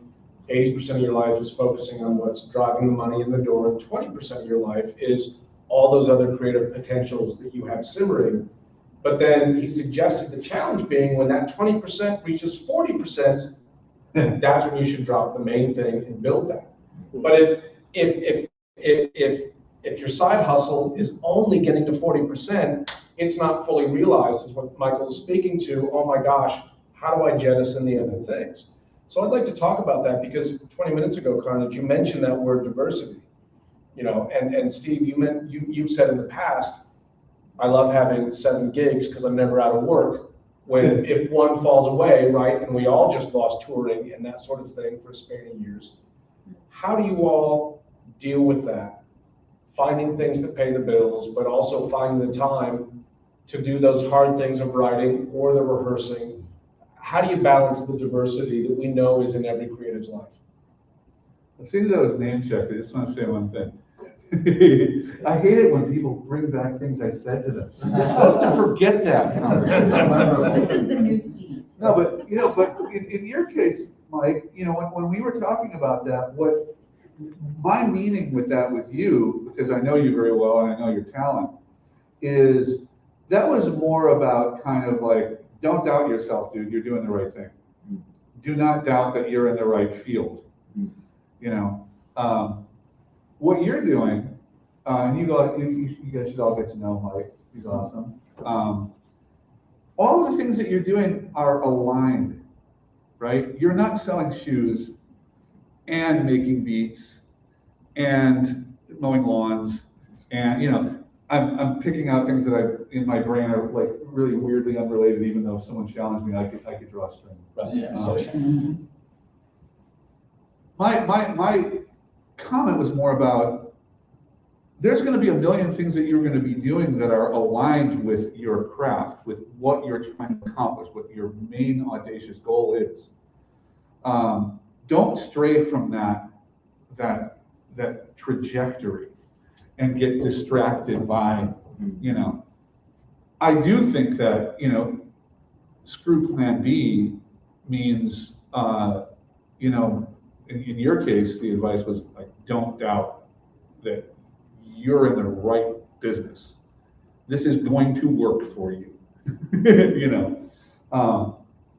80% of your life is focusing on what's driving the money in the door, and 20% of your life is all those other creative potentials that you have simmering. But then he suggested the challenge being when that 20% reaches 40%, that's when you should drop the main thing and build that. But if your side hustle is only getting to 40%, it's not fully realized, is what Michael is speaking to. Oh my gosh, how do I jettison the other things? So I'd like to talk about that, because 20 minutes ago, Carnage, you mentioned that word diversity. And Steve, you've said in the past, I love having 7 gigs because I'm never out of work. when if one falls away, right, and we all just lost touring and that sort of thing for a span of years. How do you all deal with that? Finding things that pay the bills, but also finding the time to do those hard things of writing or the rehearsing. How do you balance the diversity that we know is in every creative's life? As soon as I was name checked, I just want to say one thing. I hate it when people bring back things I said to them. You're supposed to forget that conversation. This is the new Steve. No, but in your case, Mike, when we were talking about that, what my meaning with that with you, because I know you very well and I know your talent, is that was more about kind of like, don't doubt yourself, dude. You're doing the right thing. Do not doubt that you're in the right field. What you're doing, and you guys should all get to know Mike. He's awesome. All of the things that you're doing are aligned, right? You're not selling shoes and making beats and mowing lawns, and I'm picking out things that in my brain are like really weirdly unrelated. Even though if someone challenged me, I could draw a string. Right. Yeah. My comment was more about there's going to be a million things that you're going to be doing that are aligned with your craft, with what you're trying to accomplish, what your main audacious goal is. Don't stray from that trajectory and get distracted by, I do think that, screw plan B means, in your case, the advice was like, don't doubt that you're in the right business. This is going to work for you,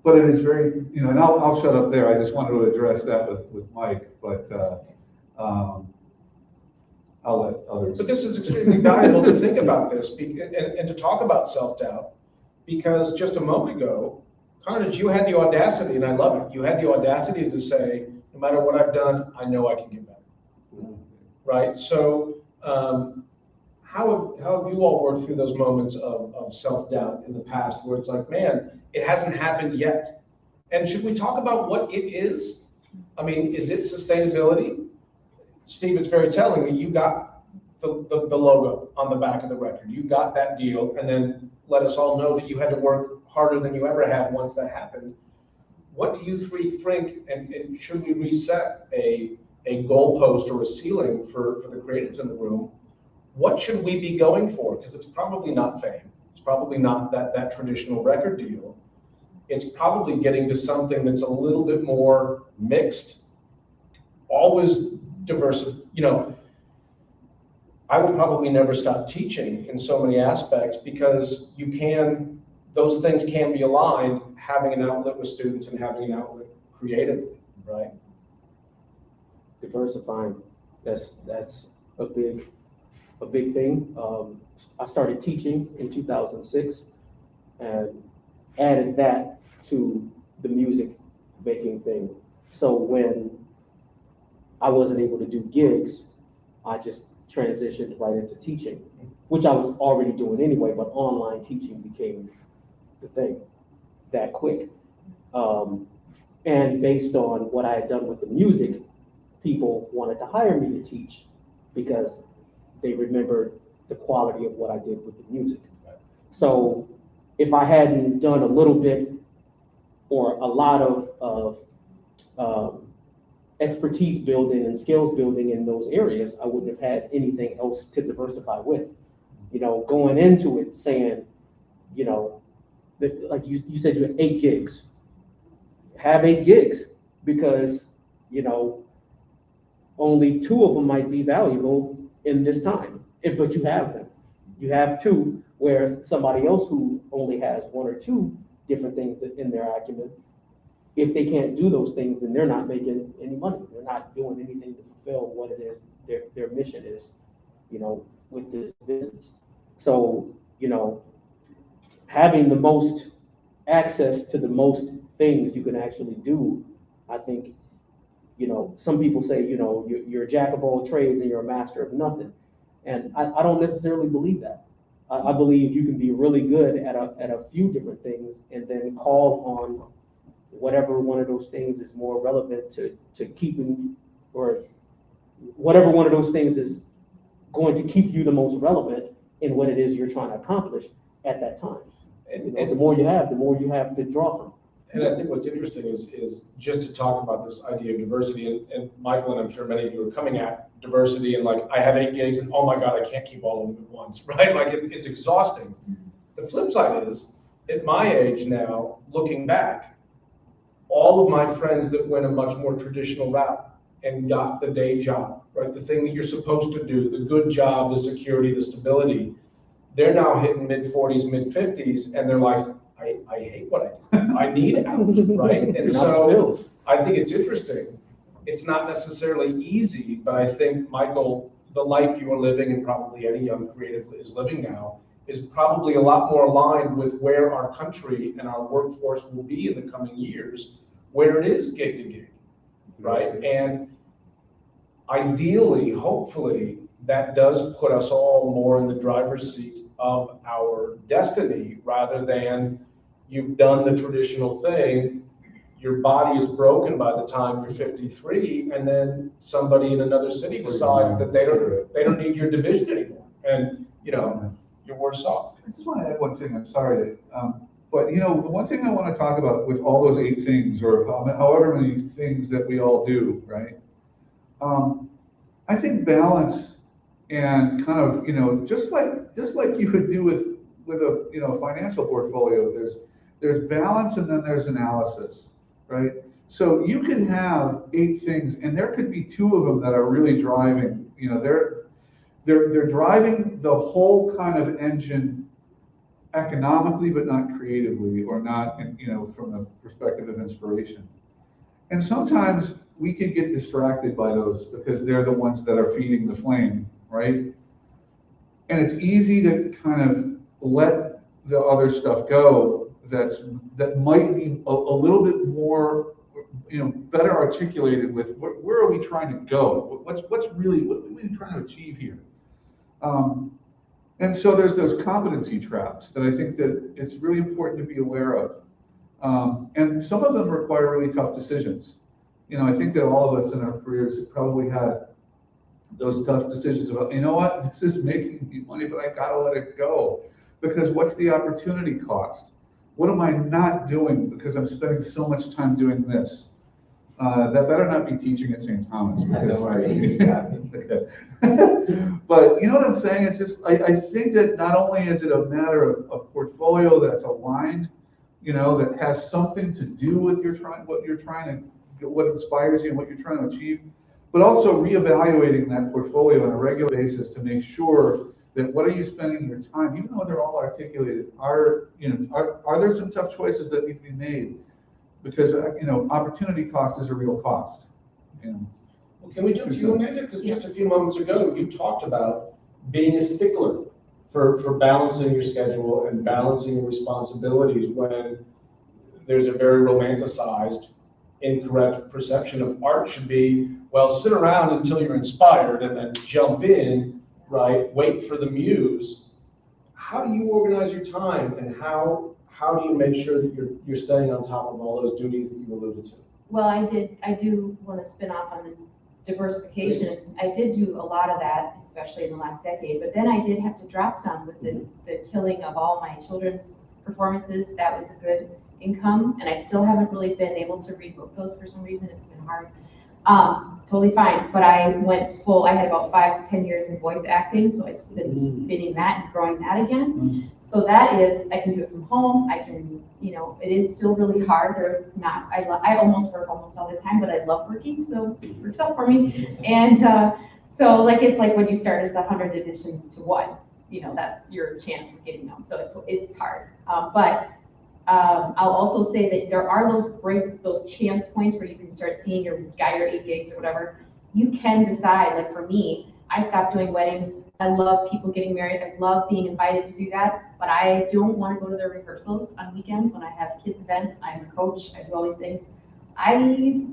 but it is very, and I'll shut up there. I just wanted to address that with Mike, but I'll let others. But this is extremely valuable to think about this and to talk about self-doubt, because just a moment ago, Carnage, you had the audacity, and I love it, you had the audacity to say, no matter what I've done, I know I can get better, right? So how have you all worked through those moments of self-doubt in the past where it's like, man, it hasn't happened yet? And should we talk about what it is? I mean, is it sustainability? Steve, it's very telling that you got the logo on the back of the record. You got that deal, and then let us all know that you had to work harder than you ever have once that happened. What do you three think, and should we reset a goalpost or a ceiling for the creatives in the room? What should we be going for? Because it's probably not fame. It's probably not that traditional record deal. It's probably getting to something that's a little bit more mixed, always diverse. I would probably never stop teaching in so many aspects, because those things can be aligned, having an outlet with students and having an outlet creatively, right? Diversifying, that's a big thing. I started teaching in 2006 and added that to the music making thing. So when I wasn't able to do gigs, I just transitioned right into teaching, which I was already doing anyway, but online teaching became the thing that quick. And based on what I had done with the music, people wanted to hire me to teach because they remembered the quality of what I did with the music. So if I hadn't done a little bit or a lot of expertise building and skills building in those areas, I wouldn't have had anything else to diversify with. Going into it saying, that, like you said, you had 8 gigs. Have 8 gigs, because only 2 of them might be valuable in this time. But you have them. You have 2, whereas somebody else who only has 1 or 2 different things in their acumen, if they can't do those things, then they're not making any money. They're not doing anything to fulfill what it is their mission is, with this business. So, having the most access to the most things you can actually do, I think, some people say, you're a jack of all trades and you're a master of nothing. And I don't necessarily believe that. I believe you can be really good at a few different things and then call on whatever one of those things is more relevant to keeping, or whatever one of those things is going to keep you the most relevant in what it is you're trying to accomplish at that time. And the more you have to draw from. And I think what's interesting is just to talk about this idea of diversity, and Michael, and I'm sure many of you are coming at diversity and like, I have 8 gigs and oh my God, I can't keep all of them at once, right? Like it's exhausting. The flip side is, at my age now, looking back, all of my friends that went a much more traditional route and got the day job, right? The thing that you're supposed to do, the good job, the security, the stability, they're now hitting mid-40s, mid-50s, and they're like, I hate what I do. I need out, right? And so I think it's interesting. It's not necessarily easy, but I think, Michael, the life you are living, and probably any young creative is living now, is probably a lot more aligned with where our country and our workforce will be in the coming years, where it is gig to gig, right? And ideally, hopefully, that does put us all more in the driver's seat of our destiny, rather than you've done the traditional thing, your body is broken by the time you're 53, and then somebody in another city decides that they don't need your division anymore, and you're worse off. I just want to add one thing. I'm sorry but the one thing I want to talk about with all those 8 things, or however many things that we all do, right? I think balance, and kind of just like you would do with a financial portfolio, there's balance and then there's analysis, right? So you can have 8 things, and there could be 2 of them that are really driving. They're driving the whole kind of engine economically, but not creatively, or not from the perspective of inspiration. And sometimes we can get distracted by those because they're the ones that are feeding the flame, right? And it's easy to kind of let the other stuff go that might be a little bit more, better articulated with where are we trying to go? What are we trying to achieve here? And so there's those competency traps that I think that it's really important to be aware of. And some of them require really tough decisions. I think that all of us in our careers have probably had those tough decisions about, what, this is making me money, but I gotta let it go. Because what's the opportunity cost? What am I not doing because I'm spending so much time doing this? That better not be teaching at St. Thomas. Don't worry, you got me. But you know what I'm saying? It's just, I think that not only is it a matter of a portfolio that's aligned, that has something to do with what inspires you and what you're trying to achieve, but also reevaluating that portfolio on a regular basis to make sure that what are you spending your time, even though they're all articulated, are there some tough choices that need to be made? Because opportunity cost is a real cost. Well, can we jump to you, Amanda? Because just a few moments ago, you talked about being a stickler for balancing your schedule and balancing your responsibilities when there's a very romanticized, incorrect perception of art should be, well, sit around until you're inspired and then jump in, right? Wait for the muse. How do you organize your time, and how do you make sure that you're staying on top of all those duties that you alluded to? Well, I do want to spin off on the diversification. I did do a lot of that, especially in the last decade, but then I did have to drop some with the killing of all my children's performances. That was a good income, and I still haven't really been able to rebook those for some reason. It's been hard. Totally fine, but I went full. I had about 5 to 10 years in voice acting, so I've been spinning that and growing that again. So that is, I can do it from home. I can, it is still really hard. There's not, I almost work almost all the time, but I love working, so it works out for me. And so it's like when you start, it's 100 additions to 1. That's your chance of getting them. So it's hard, but I'll also say that there are those chance points where you can start seeing your 8 gigs or whatever. You can decide, like for me, I stopped doing weddings. I love people getting married. I love being invited to do that, but I don't want to go to their rehearsals on weekends when I have kids events. I'm a coach. I do all these things. I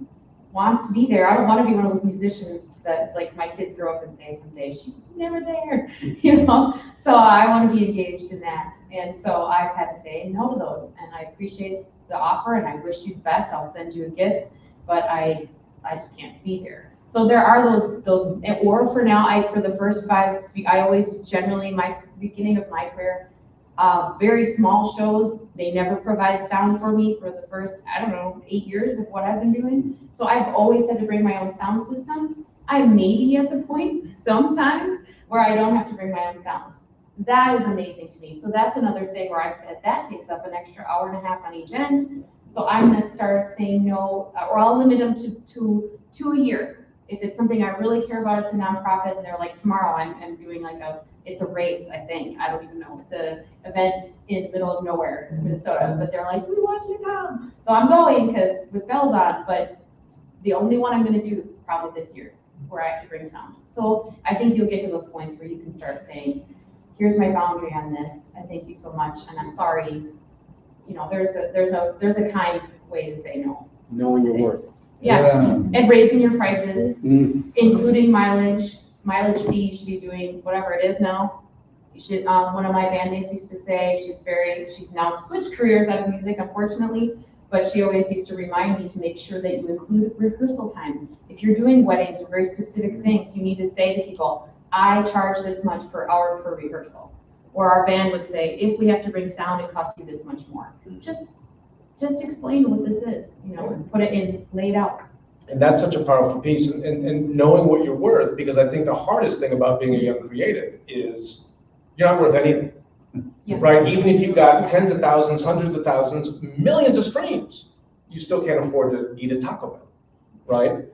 want to be there. I don't want to be one of those musicians that like my kids grow up and say someday she was never there, you know? So I want to be engaged in that. And so I've had to say no to those, and I appreciate the offer and I wish you the best. I'll send you a gift, but I just can't be there. So there are those, or for now, for the first 5, I always generally, my beginning of my career, very small shows, they never provide sound for me for the first, I don't know, 8 years of what I've been doing. So I've always had to bring my own sound system. I may be at the point sometimes where I don't have to bring my own sound. That is amazing to me. So that's another thing where I've said that takes up an extra hour and a half on each end. So I'm gonna start saying no, or I'll limit them to a year. If it's something I really care about, it's a nonprofit, and they're like, tomorrow I'm doing like it's a race, I think, I don't even know. It's a event in the middle of nowhere, Minnesota, but they're like, we want you to come. So I'm going because with bells on, but the only one I'm gonna do probably this year where I have to bring sound. So I think you'll get to those points where you can start saying, here's my boundary on this. I thank you so much, and I'm sorry. You know, there's a kind way to say no. Knowing your worth. Yeah, and raising your prices, including mileage fee. You should be doing whatever it is now. You should. One of my bandmates used to say she's now switched careers out of music, unfortunately, but she always used to remind me to make sure that you include rehearsal time. If you're doing weddings or very specific things, you need to say to people, I charge this much per hour per rehearsal. Or our band would say, if we have to bring sound, it costs you this much more. Just explain what this is, you know, and put it in, lay it out. And that's such a powerful piece, and knowing what you're worth, because I think the hardest thing about being a young creative is you're not worth anything, right? Even if you've got tens of thousands, hundreds of thousands, millions of streams, you still can't afford to eat a Taco Bell, right?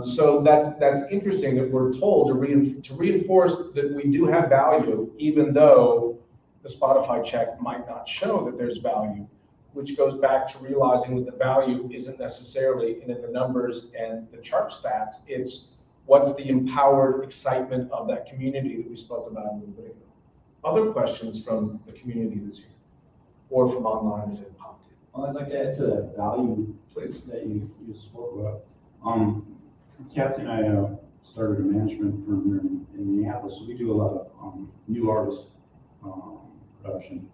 So that's interesting that we're told to reinforce that we do have value, even though the Spotify check might not show that there's value, which goes back to realizing that the value isn't necessarily in the numbers and the chart stats. It's what's the empowered excitement of that community that we spoke about a little bit ago. Other questions from the community that's here, or from online as it popped in? Well, I'd like to add to that value that you spoke about. Kathy and I started a management firm here in Minneapolis, so we do a lot of new artist production.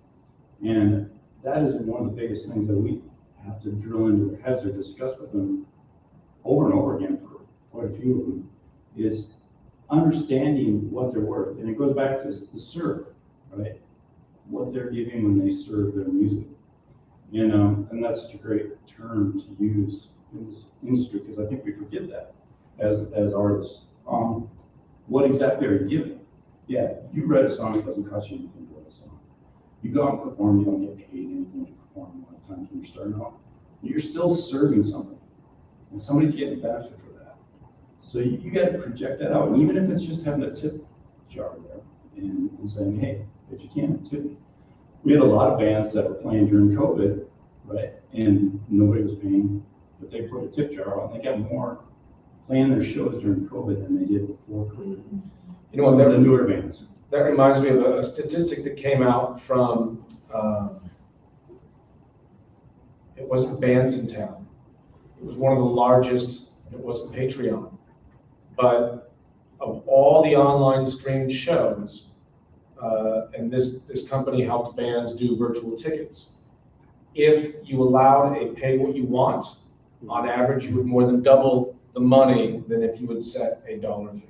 And that is one of the biggest things that we have to drill into their heads or discuss with them over and over again for quite a few of them, is understanding what they're worth. And it goes back to the serve, right? What they're giving when they serve their music. And that's such a great term to use in this industry, because I think we forget that as artists. What exactly are you giving? Yeah, you write a song, it doesn't cost you anything to write a song. You go out and perform, you don't get paid anything to perform a lot of times when you're starting out. You're still serving something, and somebody's getting benefit for that. So you got to project that out, and even if it's just having a tip jar there and saying, hey, if you can, tip me. We had a lot of bands that were playing during COVID, right? And nobody was paying, but they put a tip jar out, and they got more playing their shows during COVID than they did before COVID. You know what, the newer bands. That reminds me of a statistic that came out from, it wasn't Bands in Town. It was one of the largest, it wasn't Patreon. But of all the online streamed shows, and this company helped bands do virtual tickets. If you allowed a pay what you want, on average, you would more than double the money than if you would set a dollar figure.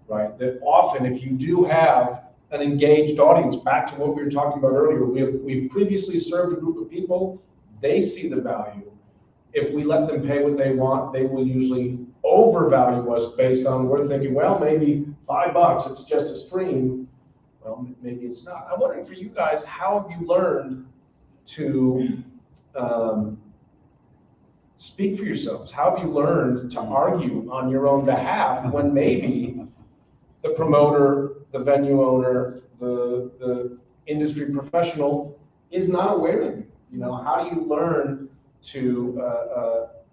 Right? That often, if you do have an engaged audience, back to what we were talking about earlier, we've previously served a group of people, they see the value. If we let them pay what they want, they will usually overvalue us based on, we're thinking, well, maybe $5, it's just a stream. Well, maybe it's not. I'm wondering for you guys, how have you learned to speak for yourselves? How have you learned to argue on your own behalf when maybe the promoter, the venue owner, the industry professional is not aware of you? You know, how do you learn to,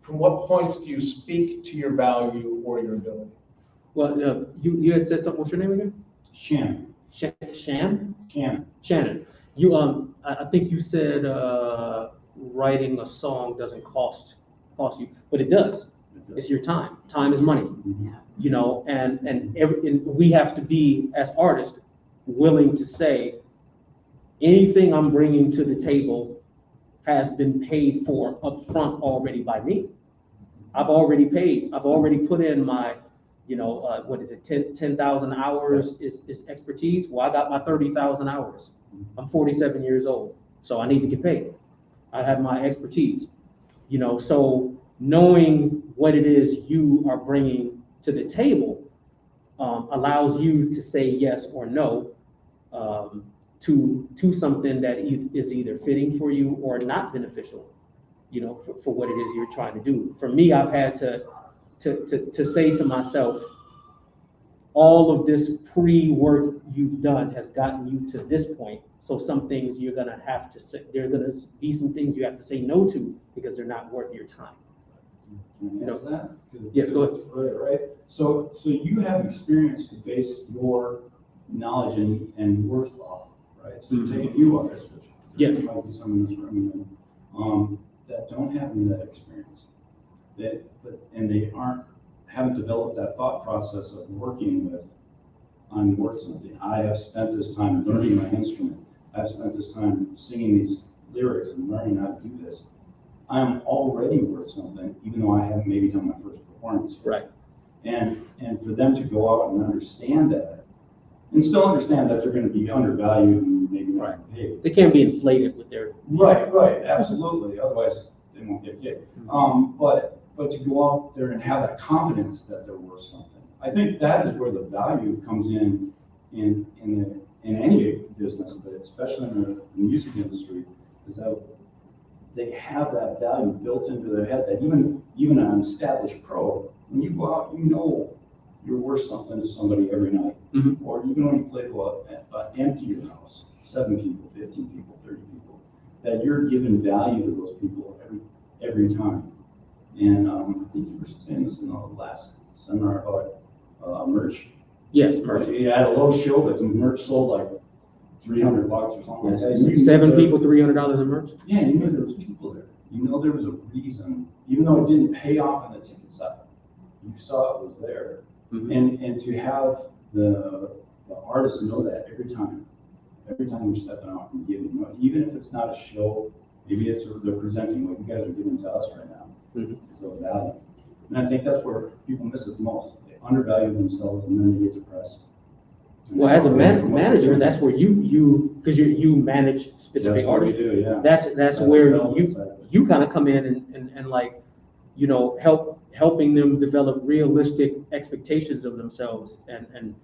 from what points do you speak to your value or your ability? Well, you had said something. What's your name again? Shannon. Shannon. You I think you said writing a song doesn't cost you, but it does. It's your time. Time is money. Mhm. You know, and we have to be, as artists, willing to say, anything I'm bringing to the table has been paid for upfront already by me. I've already paid. I've already put in my, what is it, 10,000 hours is expertise. Well, I got my 30,000 hours. I'm 47 years old, so I need to get paid. I have my expertise, so knowing what it is you are bringing to the table allows you to say yes or no to something that is either fitting for you or not beneficial, for what it is you're trying to do. For me, I've had to say to myself, all of this pre-work you've done has gotten you to this point. So some things you're gonna have to say, there are gonna be some things you have to say no to because they're not worth your time. Can I ask that? 'Cause Yes, go ahead. it's right. So you have experience to base your knowledge and worth off, right? So Mhm. take a new artist, which Yes. there might be some in this room that don't have any of that experience, and they haven't developed that thought process of working with. I'm worth something. I have spent this time learning my instrument. I've spent this time singing these lyrics and learning how to do this. I'm already worth something, even though I haven't maybe done my first performance yet. Right. And for them to go out and understand that, and still understand that they're going to be undervalued and maybe not paid. They can't be inflated with their. Right, absolutely. Otherwise, they won't get paid. But to go out there and have that confidence that they're worth something, I think that is where the value comes in any business, but especially in the music industry, is that they have that value built into their head that even an established pro, when you go out, you're worth something to somebody every night. Mhm. Or even when you play to an empty house, 7 people, 15 people, 30 people, that you're giving value to those people every time. And I think you were saying this in the last seminar about merch. Yes, merch. You had a low show, but the merch sold like $300 or something like that. Yes. You knew 7 that- people, $300 in merch. Yeah, you knew there was people there. You know there was a reason, even though it didn't pay off on the ticket side. You saw it was there. Mhm. And to have the artists know that every time you're stepping out and giving, even if it's not a show, maybe they're presenting what you guys are giving to us right now. Mhm. Is of value. And I think that's where people miss it the most. They undervalue themselves and then they get depressed. Well, as a manager, that's where because you manage specific That's what we artists. do, yeah. That's where you kind of come in and like, helping them develop realistic expectations of themselves and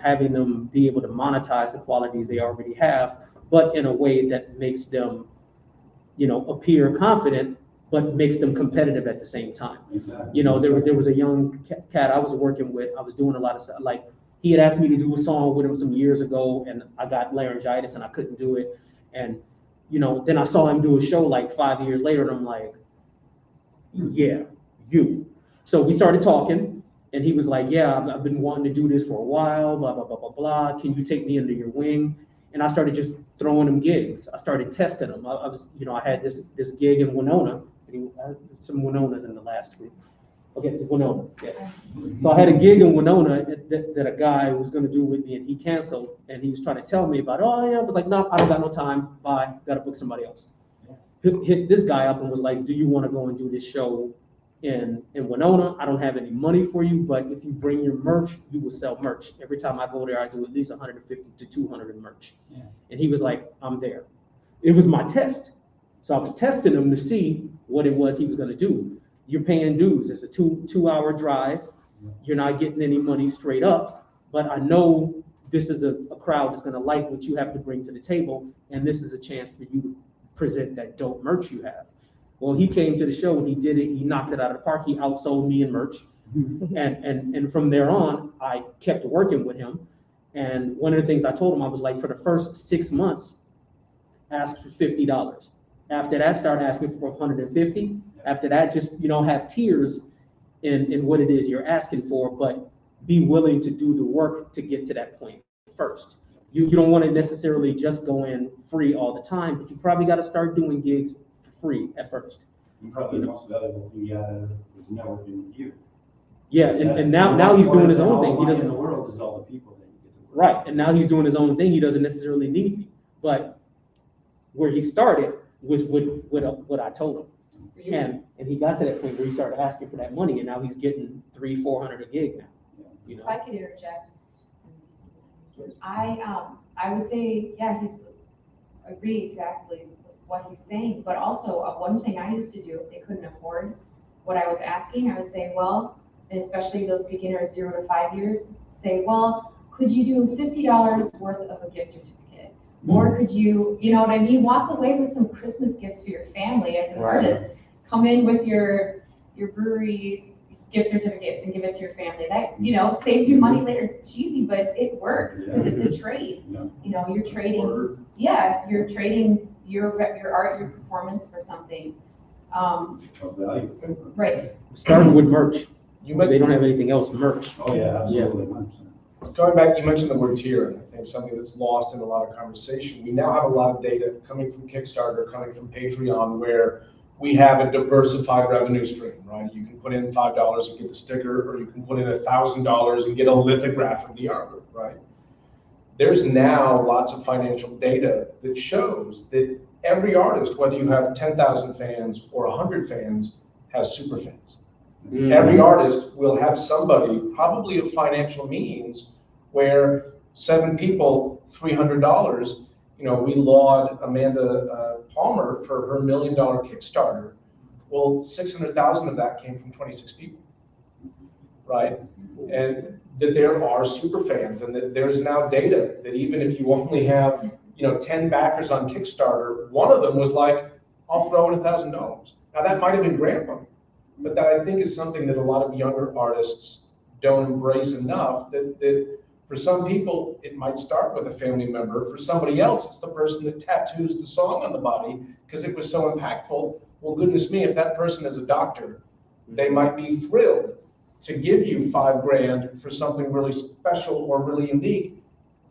having them be able to monetize the qualities they already have, but in a way that makes them, appear confident, but makes them competitive at the same time. Exactly. There was a young cat I was working with. I was doing a lot of stuff. Like, he had asked me to do a song with him some years ago, and I got laryngitis and I couldn't do it. And, then I saw him do a show like 5 years later, and I'm like, yeah, you. So we started talking, and he was like, yeah, I've been wanting to do this for a while, blah, blah, blah, blah, blah. Can you take me under your wing? And I started just throwing him gigs. I started testing them. I was, I had this gig in Winona. Some Winonas in the last group. Okay, Winona. Yeah. So I had a gig in Winona that a guy was going to do with me, and he canceled. And he was trying to tell me about, oh yeah, I was like, no, I don't got no time. Bye. Got to book somebody else. Hit this guy up and was like, do you want to go and do this show in Winona? I don't have any money for you, but if you bring your merch, you will sell merch. Every time I go there, I do at least 150 to 200 in merch. Yeah. And he was like, I'm there. It was my test. So I was testing him to see what it was he was going to do. You're paying dues. It's a two-hour drive. You're not getting any money straight up, but I know this is a crowd that's going to like what you have to bring to the table, and this is a chance for you to present that dope merch you have. Well, he came to the show and he did it. He knocked it out of the park. He outsold me in merch. And from there on, I kept working with him. And one of the things I told him, I was like, for the first 6 months, ask for $50. After that, start asking for 150. After that, just, have tiers in what it is you're asking for, but be willing to do the work to get to that point first. You don't want to necessarily just go in free all the time, but you probably got to start doing gigs for free at first. And probably the most valuable thing he had was networking with you. Yeah, and now he's doing his own thing. He All doesn't. in the world is all the people that you get to work with. Right, and now he's doing his own thing. He doesn't necessarily need me. But where he started was with what I told him, and he got to that point where he started asking for that money, and now he's getting 300-400 a gig now. You know. If I could interject, I would say, yeah, he's agree exactly with what he's saying, but also one thing I used to do if they couldn't afford what I was asking, I would say, well, and especially those beginners 0 to 5 years, say, well, could you do $50 worth of a gift certificate? Or could you, you know what I mean, walk away with some Christmas gifts for your family as an artist. Come in with your brewery gift certificates and give it to your family. That, you know, saves you money later. It's cheesy, but it works. It's a trade. Yeah. You know, you're trading, you're trading your art, your performance for something. Of value. Right. Starting with merch. You They don't have anything else, merch. Oh, yeah, absolutely. 100%. Going back, you mentioned the word tier, and I think something that's lost in a lot of conversation. We now have a lot of data coming from Kickstarter, coming from Patreon, where we have a diversified revenue stream, right? You can put in $5 and get the sticker, or you can put in $1,000 and get a lithograph of the artwork, right? There's now lots of financial data that shows that every artist, whether you have 10,000 fans or 100 fans, has super fans. Every artist will have somebody, probably of financial means, where 7 people, $300. You know, we laud Amanda Palmer for her $1 million Kickstarter. Well, 600,000 of that came from 26 people, right? And that there are super fans, and that there is now data that even if you only have, you know, 10 backers on Kickstarter, one of them was like, I'll throw in $1,000. Now that might have been grant money, but that I think is something that a lot of younger artists don't embrace enough, that for some people, it might start with a family member. For somebody else, it's the person that tattoos the song on the body because it was so impactful. Well, goodness me, if that person is a doctor, they might be thrilled to give you $5,000 for something really special or really unique,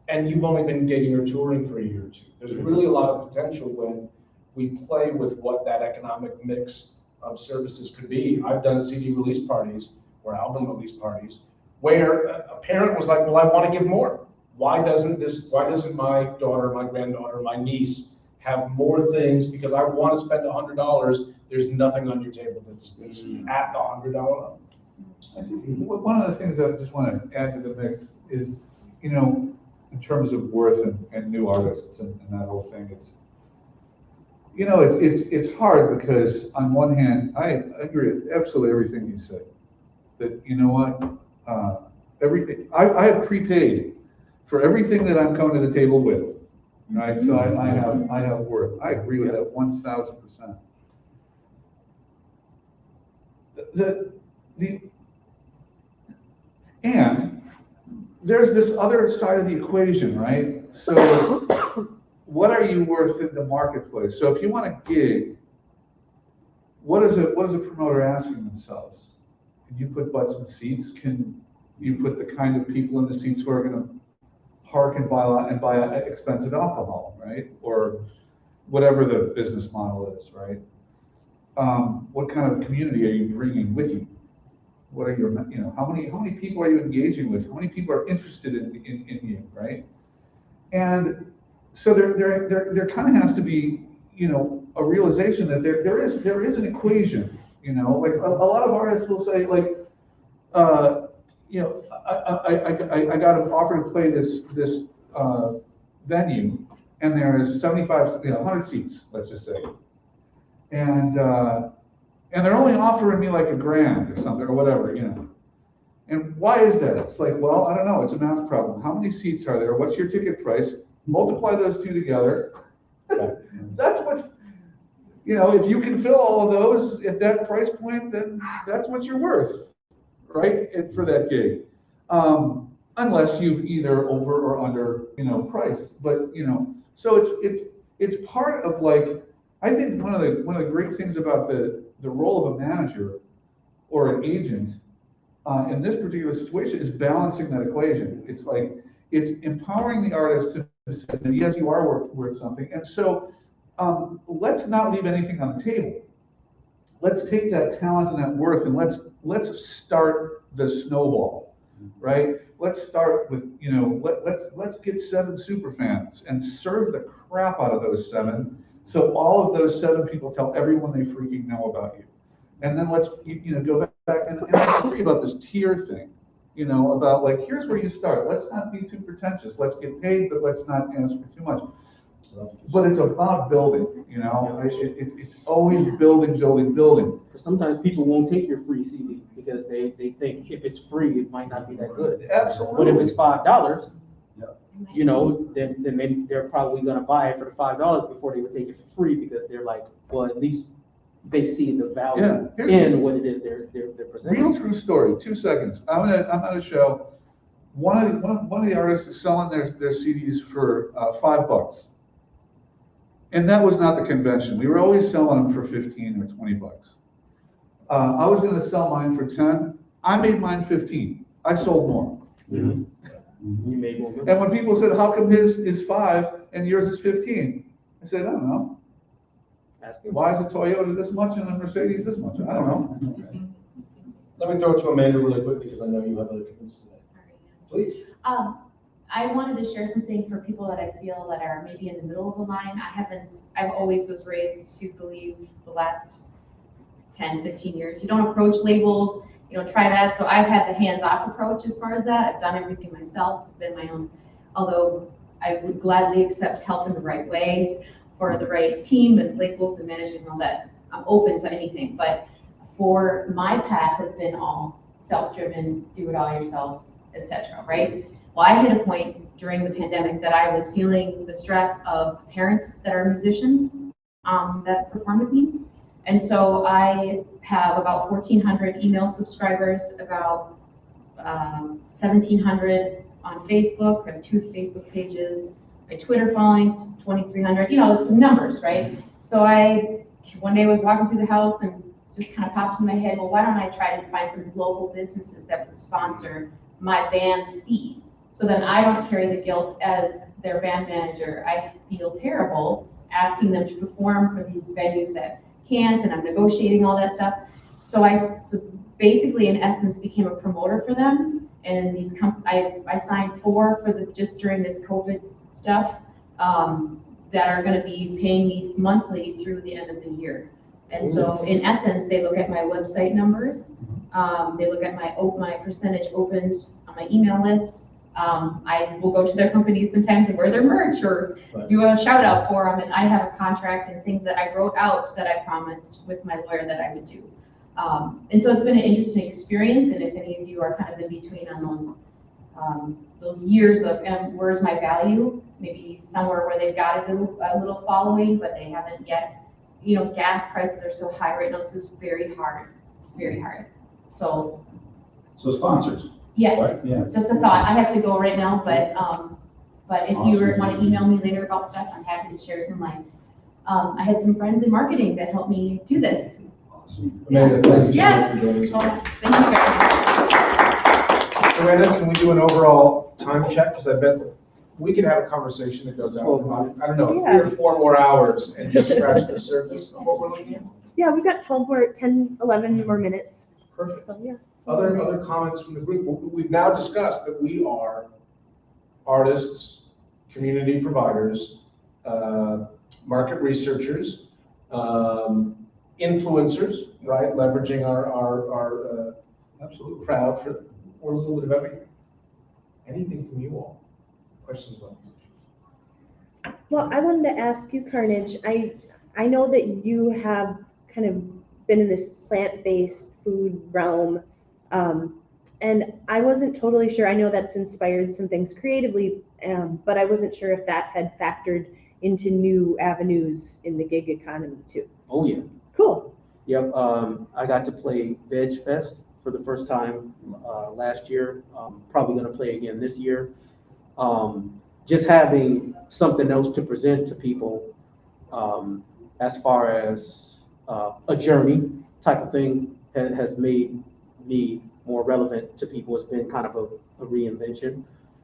and you've only been gigging or touring for a year or two. There's really a lot of potential when we play with what that economic mix of services could be. I've done CD release parties or album release parties where a parent was like, well, I want to give more. Why doesn't my daughter, my granddaughter, my niece have more things? Because I want to spend $100. There's nothing on your table that's at the $100 level. I think one of the things I just want to add to the mix is, you know, in terms of worth and new artists and that whole thing, it's, you know, it's hard because on one hand, I agree with absolutely everything you said. That, you know what, I have prepaid for everything that I'm coming to the table with, right? So I have worth. I agree with that 1,000%. And there's this other side of the equation, right? So what are you worth in the marketplace? So if you want a gig, what is a promoter asking themselves? Can you put butts in seats? Can you put the kind of people in the seats who are going to park and buy expensive alcohol, right? Or whatever the business model is, right? What kind of community are you bringing with you? What are your, you know, how many people are you engaging with? How many people are interested in you, right? And so there kind of has to be, you know, a realization that there is an equation, you know, like a lot of artists will say, like, you know, I got offered to play this venue, and there's 75, 100 seats, let's just say, and they're only offering me like $1,000 or something or whatever, you know. And why is that? It's like, well, I don't know. It's a math problem. How many seats are there? What's your ticket price? Multiply those two together. That's what, you know, if you can fill all of those at that price point, then that's what you're worth, right? For that gig. Unless you've either over or under, you know, priced. But, you know, so it's part of, like, I think one of the great things about the role of a manager or an agent in this particular situation is balancing that equation. It's like, it's empowering the artist to say, yes, you are worth something. And so let's not leave anything on the table. let's take that talent and that worth and let's start the snowball, right? Let's start with, let's get 7 super fans and serve the crap out of those 7. So all of those 7 people tell everyone they freaking know about you. And then let's, go back and I worry about this tier thing, about like, here's where you start. Let's not be too pretentious. Let's get paid, but let's not ask for too much. But it's about building, it's always building. Sometimes people won't take your free CD because they think if it's free, it might not be that good. Absolutely. But if it's $5, then they're probably gonna buy it for the $5 before they would take it for free because they're like, well, at least they see the value in what it is they're presenting. Real true story. 2 seconds. I'm at a show. One of the artists is selling their CDs for $5. And that was not the convention. We were always selling them for 15 or 20 bucks. I was going to sell mine for 10. I made mine 15. I sold more. You made more. And when people said, how come his is 5 and yours is 15? I said, I don't know. Why is a Toyota this much and a Mercedes this much? I don't know. Let me throw it to Amanda really quickly because I know you have other things to say. Please. I wanted to share something for people that I feel that are maybe in the middle of the line. I've always was raised to believe the last 10, 15 years, you don't approach labels, try that. So I've had the hands-off approach as far as that. I've done everything myself, been my own, although I would gladly accept help in the right way for the right team and labels and managers and all that. I'm open to anything, but for my path has been all self-driven, do it all yourself, etc. Right? Well, I hit a point during the pandemic that I was feeling the stress of parents that are musicians that perform with me. And so I have about 1,400 email subscribers, about 1,700 on Facebook. I have 2 Facebook pages. My Twitter followings, 2,300. It's some numbers, right? So I one day was walking through the house and just kind of popped in my head, well, why don't I try to find some local businesses that would sponsor my band's fee? So then I don't carry the guilt as their band manager. I feel terrible asking them to perform for these venues that can't, and I'm negotiating all that stuff. So I basically, in essence, became a promoter for them. And these I signed 4 for just during this COVID stuff that are going to be paying me monthly through the end of the year. And so, in essence, they look at my website numbers. They look at my percentage opens on my email list. I will go to their companies sometimes and wear their merch or do a shout out for them. And I have a contract and things that I wrote out that I promised with my lawyer that I would do. And so it's been an interesting experience. And if any of you are kind of in between on those years of where's my value, maybe somewhere where they've got a little following, but they haven't yet. Gas prices are so high right now. So it's very hard. It's very hard. So sponsors. Yes, right? Yeah. Just a thought. I have to go right now, but if Awesome. you want to email me later about stuff, I'm happy to share some I had some friends in marketing that helped me do this. Awesome. Amanda, thank you so Yes. much for joining us. So, thank you guys. Amanda, can we do an overall time check? Because I bet we could have a conversation that goes out, I don't know, 3 or 4 more hours and just scratch the surface of what we're looking at. Yeah, we've got 10, 11 more minutes. Perfect. So, yeah. Other comments from the group? We've now discussed that we are artists, community providers, market researchers, influencers, right? Leveraging our absolute crowd for a little bit of everything. Anything from you all? Questions about these issues? Well, I wanted to ask you, Carnage, I know that you have kind of been in this plant-based food realm, and I wasn't totally sure. I know that's inspired some things creatively, but I wasn't sure if that had factored into new avenues in the gig economy too. Oh yeah. Cool. Yep. I got to play Veg Fest for the first time last year. Probably going to play again this year. Just having something else to present to people as far as a journey type of thing has made me more relevant to people. It's been kind of a reinvention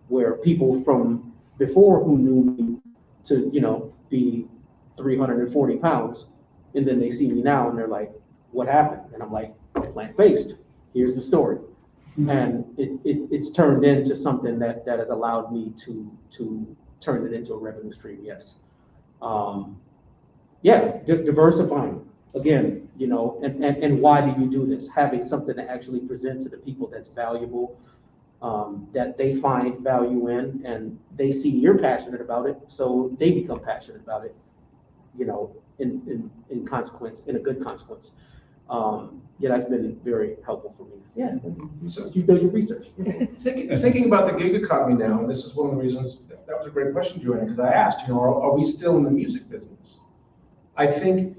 where people from before who knew me to, be 340 pounds, and then they see me now and they're like, what happened? And I'm like, plant-based, here's the story. And it's turned into something that has allowed me to turn it into a revenue stream, yes. Diversifying, again, you know, and why do you do this? Having something to actually present to the people that's valuable, that they find value in, and they see you're passionate about it, so they become passionate about it, you know, in consequence, in a good consequence. That's been very helpful for me. Yeah, so you've done your research. Thinking about the gig economy now, and this is one of the reasons, that was a great question, Joanna, because I asked, you know, are we still in the music business? I think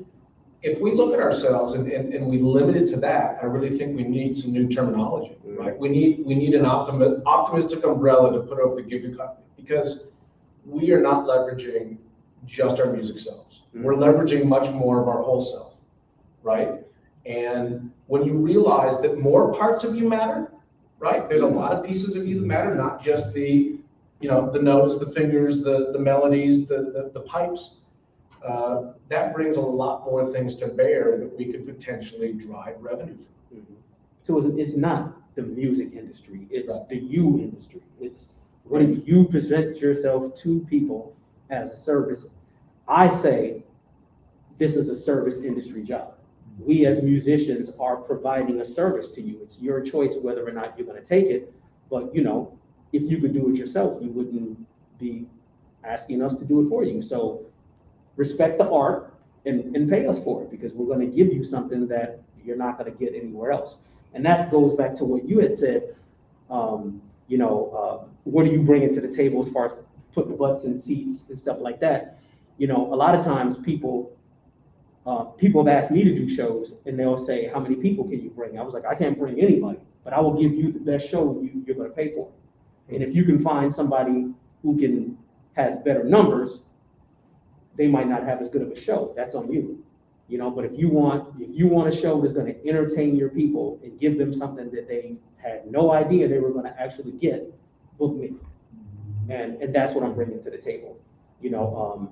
if we look at ourselves and we limit it to that, I really think we need some new terminology, right? We need an optimistic umbrella to put over the gig economy, because we are not leveraging just our music selves. We're leveraging much more of our whole self, right? And when you realize that more parts of you matter, right? There's a lot of pieces of you that matter, not just the, you know, the notes, the fingers, the melodies, the pipes. That brings a lot more things to bear that we could potentially drive revenue from. So it's not the music industry, it's the you industry. It's what do you present yourself to people as a service. I say this is a service industry job. We as musicians are providing a service to you. It's your choice whether or not you're going to take it. But, you know, if you could do it yourself, you wouldn't be asking us to do it for you. So respect the art and pay us for it, because we're going to give you something that you're not going to get anywhere else. And that goes back to what you had said, what are you bringing to the table as far as putting butts in seats and stuff like that? You know, a lot of times people have asked me to do shows and they'll say, how many people can you bring? I was like, I can't bring anybody, but I will give you the best show you're going to pay for. And if you can find somebody who has better numbers, they might not have as good of a show. That's on you, you know. But if you want a show that's going to entertain your people and give them something that they had no idea they were going to actually get, book me. And that's what I'm bringing to the table, you know.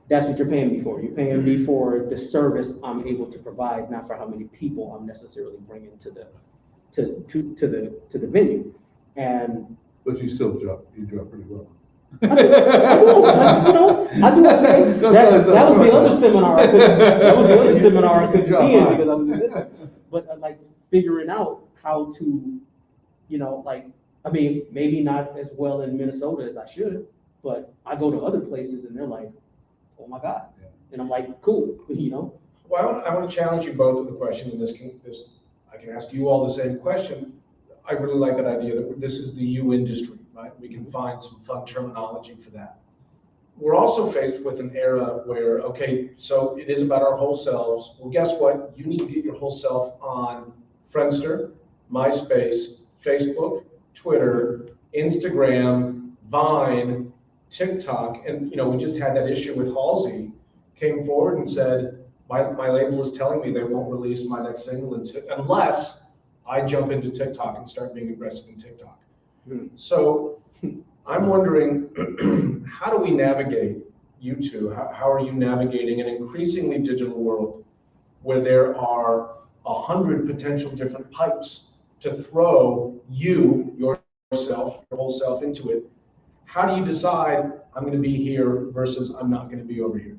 That's what you're paying me for. You're paying me for the service I'm able to provide, not for how many people I'm necessarily bringing to the venue. And but you still drop pretty well. I do okay. That was the other seminar I couldn't be in because I was in this one. But like figuring out how to, you know, like, I mean, maybe not as well in Minnesota as I should, but I go to other places and they're like, oh my God. Yeah. And I'm like, cool, you know. Well, I want to challenge you both with a question, and I can ask you all the same question. I really like that idea that this is the you industry, right? We can find some fun terminology for that. We're also faced with an era where, okay, so it is about our whole selves. Well, guess what? You need to get your whole self on Friendster, MySpace, Facebook, Twitter, Instagram, Vine, TikTok. And, you know, we just had that issue with Halsey, came forward and said, my label is telling me they won't release my next single unless I jump into TikTok and start being aggressive in TikTok. So I'm wondering, how do we navigate, you two, how are you navigating an increasingly digital world where there are 100 potential different pipes to throw your whole self into it? How do you decide I'm going to be here versus I'm not going to be over here?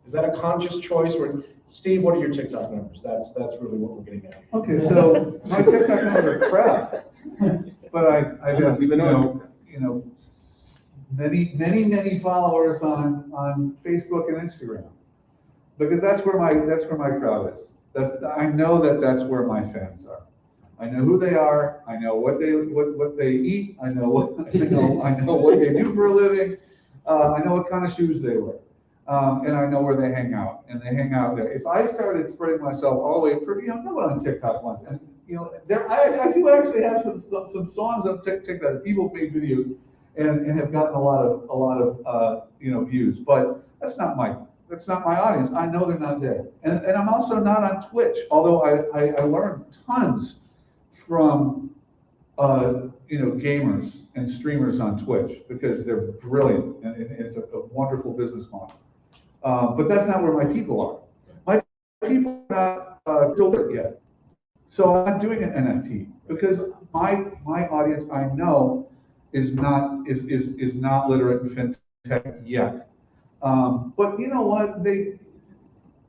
Is that a conscious choice? Or Steve, what are your TikTok numbers? That's really what we're getting at. Okay, so my TikTok numbers are crap, but I have many followers on Facebook and Instagram, because that's where my crowd is. I know that's where my fans are. I know who they are. I know what they eat. I know what they do for a living. I know what kind of shoes they wear. And I know where they hang out, and they hang out there. If I started spreading myself all the way, no one on TikTok once, and I do actually have some songs on TikTok that people made videos and have gotten a lot of views, but that's not my audience. I know they're not there, and I'm also not on Twitch, although I learned tons from gamers and streamers on Twitch, because they're brilliant and it's a wonderful business model. But that's not where my people are. My people are not delivered yet. So I'm not doing an NFT because my audience I know is not literate in fintech yet. But you know what?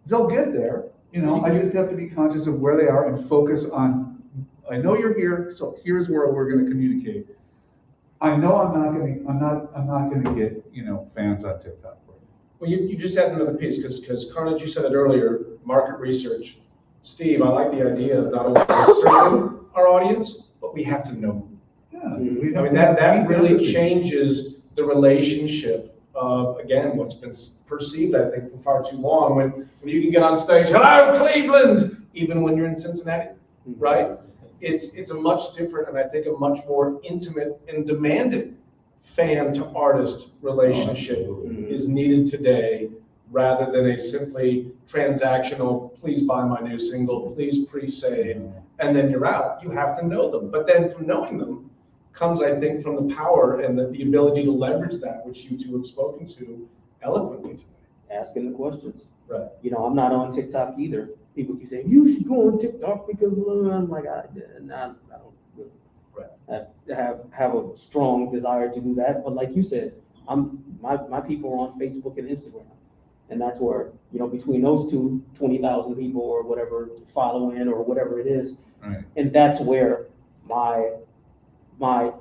They'll get there. You know, I just have to be conscious of where they are and focus on. I know you're here, so here's where we're going to communicate. I know I'm not going to get fans on TikTok. Well, you just added another piece because Carnage, you said it earlier, market research. Steve, I like the idea of not only serving our audience, but we have to know them. Yeah, I mean, that really changes the relationship of, again, what's been perceived, I think, for far too long, when you can get on stage, hello, Cleveland, even when you're in Cincinnati, right? It's a much different, and I think a much more intimate and demanding fan to artist relationship is needed today, rather than a simply transactional, please buy my new single, please pre-save, and then you're out. You have to know them. But then from knowing them comes, I think, from the power and the ability to leverage that, which you two have spoken to eloquently today. Asking the questions. Right. You know, I'm not on TikTok either. People keep saying, you should go on TikTok because I'm like, I don't really have a strong desire to do that. But like you said, my people are on Facebook and Instagram. And that's where, between those two, 20,000 people or whatever following or whatever it is. Right. And that's where my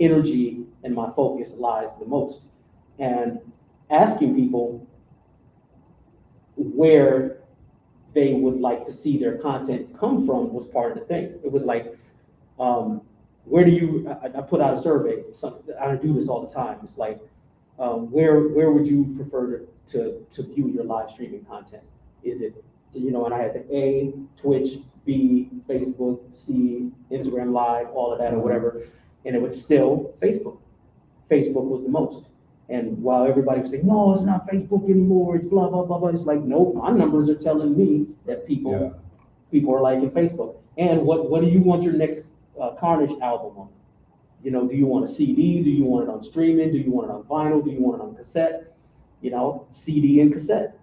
energy and my focus lies the most. And asking people where they would like to see their content come from was part of the thing. It was like, where do you, I put out a survey, I do this all the time. It's like, where would you prefer to view your live streaming content? Is it, and I had the A, Twitch, B, Facebook, C, Instagram Live, all of that or whatever. And it was still Facebook. Facebook was the most. And while everybody was saying, no, it's not Facebook anymore, it's blah, blah, blah, blah. It's like, no, my numbers are telling me that people are liking Facebook. And what do you want your next Carnage album on? Do you want a CD? Do you want it on streaming? Do you want it on vinyl? Do you want it on cassette? CD and cassette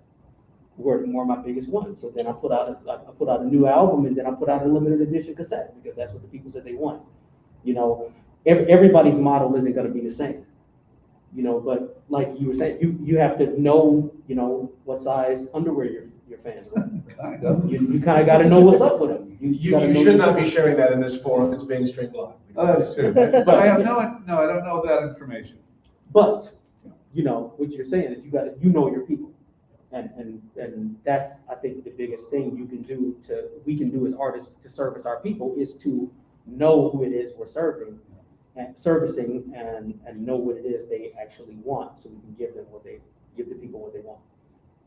were more my biggest ones. So then I put out a new album, and then I put out a limited edition cassette because that's what the people said they want. Everybody's model isn't going to be the same. But like you were saying, you have to know, what size underwear your fans wear. Kind of. You kind of got to know what's up with them. You should not be sharing that in this forum. It's being streamed live. Oh, that's true. But I have I don't know that information. But, what you're saying is you know your people. And that's, I think, the biggest thing we can do as artists to service our people is to know who it is we're serving and servicing and know what it is they actually want, so we can give the people what they want.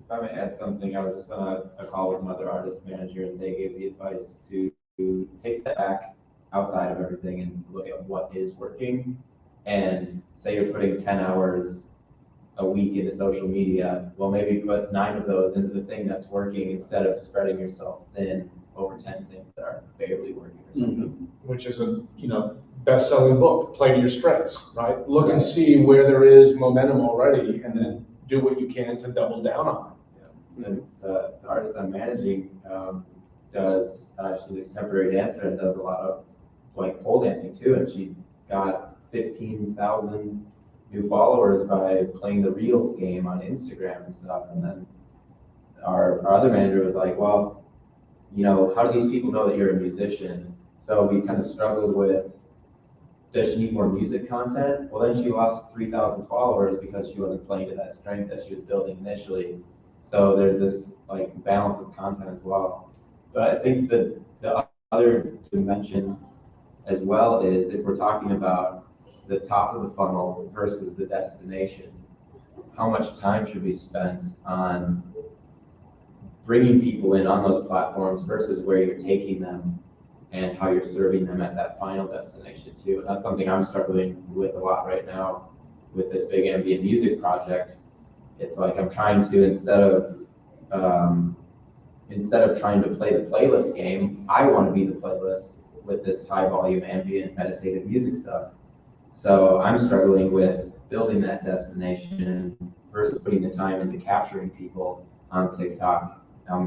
If I may add something, I was just on a call with another artist manager, and they gave the advice to take a step back outside of everything and look at what is working. And say you're putting 10 hours a week into social media, well, maybe put 9 of those into the thing that's working instead of spreading yourself thin over 10 things that are barely working or something. Which is a best-selling book, Play to Your Strengths, right? Look and see where there is momentum already, and then do what you can to double down on it. Yeah. And the artist I'm managing does, she's a contemporary dancer and does a lot of like pole dancing too, and she got 15,000 new followers by playing the Reels game on Instagram and stuff. And then our other manager was like, well, how do these people know that you're a musician? So we kind of struggled with, does she need more music content? Well, then she lost 3,000 followers because she wasn't playing to that strength that she was building initially. So there's this like balance of content as well. But I think that the other dimension as well is, if we're talking about the top of the funnel versus the destination, how much time should be spent on bringing people in on those platforms versus where you're taking them and how you're serving them at that final destination too. And that's something I'm struggling with a lot right now with this big ambient music project. It's like I'm trying to, instead of trying to play the playlist game, I want to be the playlist with this high volume ambient meditative music stuff. So I'm struggling with building that destination versus putting the time into capturing people on TikTok on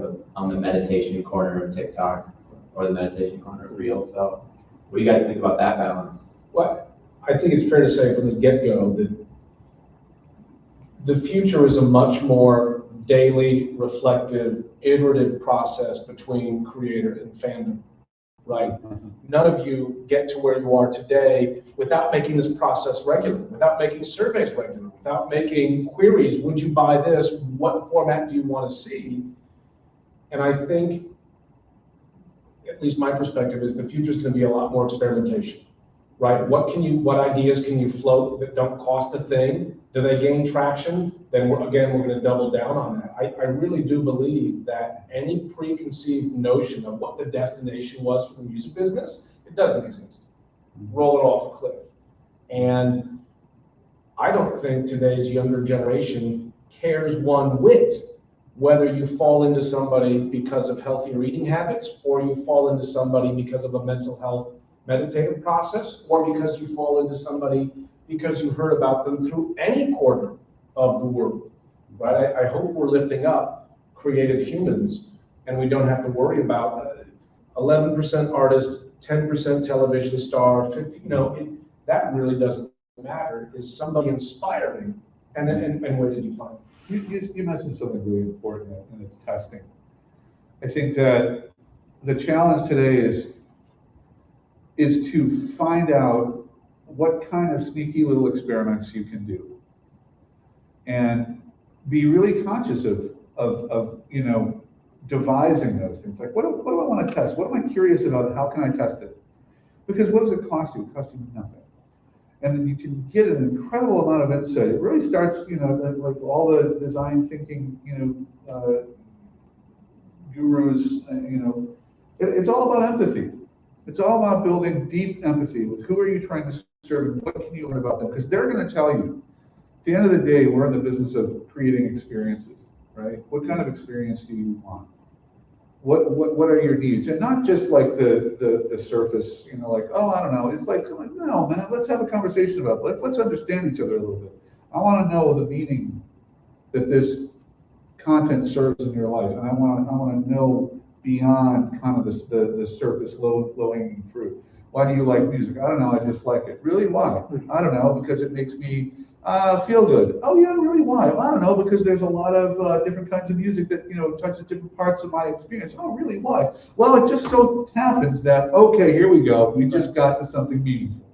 the meditation corner of TikTok or the meditation corner of Reels. So what do you guys think about that balance? Well, I think it's fair to say from the get-go that the future is a much more daily, reflective, iterative process between creator and fandom, right? None of you get to where you are today without making this process regular, without making surveys regular, without making queries. Would you buy this? What format do you want to see? And I think, at least my perspective is, the future is going to be a lot more experimentation, right? What ideas can you float that don't cost a thing? Do they gain traction? Then we're going to double down on that. I really do believe that any preconceived notion of what the destination was for the music business, it doesn't exist. Roll it off a cliff. And I don't think today's younger generation cares one whit whether you fall into somebody because of healthier eating habits, or you fall into somebody because of a mental health meditative process, or because you fall into somebody because you heard about them through any corner of the world, right? I hope we're lifting up creative humans, and we don't have to worry about 11% artist, 10% television star, 50, that really doesn't matter. Is somebody inspiring? And where did you find it? You mentioned something really important, and it's testing. I think that the challenge today is to find out what kind of sneaky little experiments you can do, and be really conscious of devising those things. Like, what do I want to test? What am I curious about? How can I test it? Because what does it cost you? It costs you nothing. And then you can get an incredible amount of insight. It really starts, like all the design thinking, gurus, it's all about empathy. It's all about building deep empathy with who are you trying to serve and what can you learn about them? Because they're going to tell you. At the end of the day, we're in the business of creating experiences, right? What kind of experience do you want? What are your needs? And not just like the surface, like, oh, I don't know. It's like, no, man, let's have a conversation about it. Let's understand each other a little bit. I want to know the meaning that this content serves in your life, and I want to know beyond kind of the surface, low-hanging fruit. Why do you like music? I don't know. I just like it. Really? Why? I don't know. Because it makes me feel good. Oh yeah, really? Why? Well, I don't know, because there's a lot of different kinds of music that touches different parts of my experience. Oh, really? Why? Well, it just so happens that, okay, here we go. We just got to something meaningful.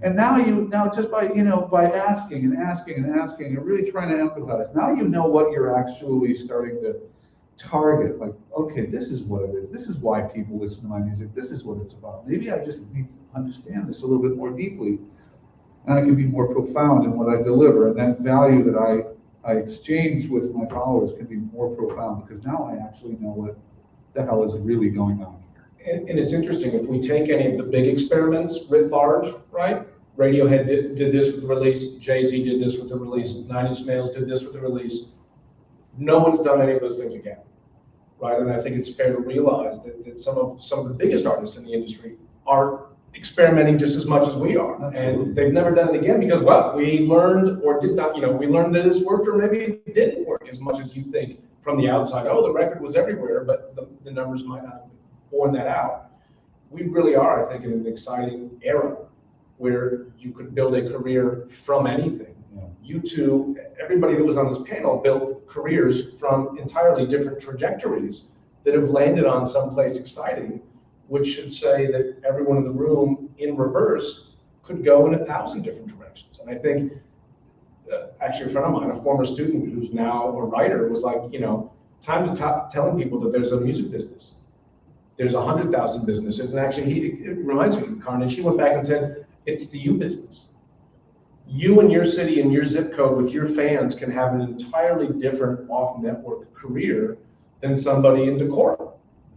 And now just by asking and asking and asking and really trying to empathize, now you know what you're actually starting to target. Like, okay, this is what it is. This is why people listen to my music. This is what it's about. Maybe I just need to understand this a little bit more deeply, and I can be more profound in what I deliver. And that value that I exchange with my followers can be more profound, because now I actually know what the hell is really going on here. And it's interesting, if we take any of the big experiments writ large, right? Radiohead did this with the release, Jay-Z did this with the release, Nine Inch Nails did this with the release. No one's done any of those things again, right? And I think it's fair to realize that some of the biggest artists in the industry are experimenting just as much as we are. Absolutely. And they've never done it again because, well, we learned or did not, we learned that this worked, or maybe it didn't work as much as you think from the outside. Oh, the record was everywhere, but the numbers might not have borne that out. We really are, I think, in an exciting era where you could build a career from anything. Yeah. You two, everybody that was on this panel, built careers from entirely different trajectories that have landed on someplace exciting, which should say that everyone in the room, in reverse, could go in 1,000 different directions. And I think, actually, a friend of mine, a former student who's now a writer, was like, time to telling people that there's a music business. There's 100,000 businesses. And actually, it reminds me of Carnage. He went back and said, it's the you business. You and your city and your zip code with your fans can have an entirely different off-network career than somebody in Decorah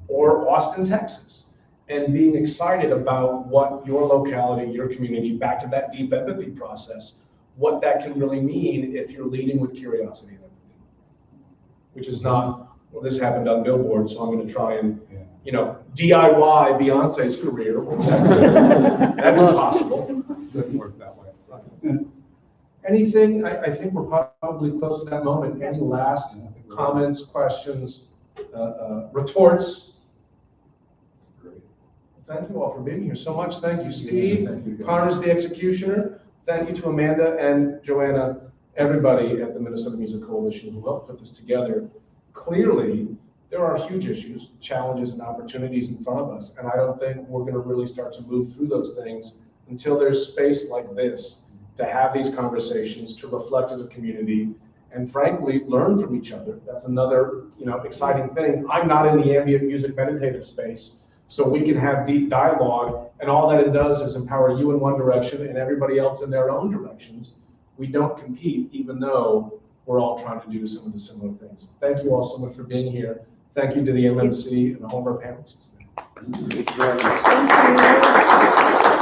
or Austin, Texas. And being excited about what your locality, your community, back to that deep empathy process, what that can really mean if you're leading with curiosity and empathy. Which is not, well, this happened on Billboard, so I'm going to try and, DIY Beyonce's career. Well, that's impossible. Doesn't work that way. Right. Anything, I think we're probably close to that moment. Any last comments, questions? retorts. Thank you all for being here so much. Thank you, Steve. Thank you, guys. Carnage the Executioner. Thank you to Amanda and Joanna, everybody at the Minnesota Music Coalition who helped put this together. Clearly, there are huge issues, challenges, and opportunities in front of us, and I don't think we're going to really start to move through those things until there's space like this to have these conversations, to reflect as a community, and frankly, learn from each other. That's another, exciting thing. I'm not in the ambient music meditative space, so we can have deep dialogue, and all that it does is empower you in one direction and everybody else in their own directions. We don't compete, even though we're all trying to do some of the similar things. Thank you all so much for being here. Thank you to the MMC and all of our panelists. Thank you.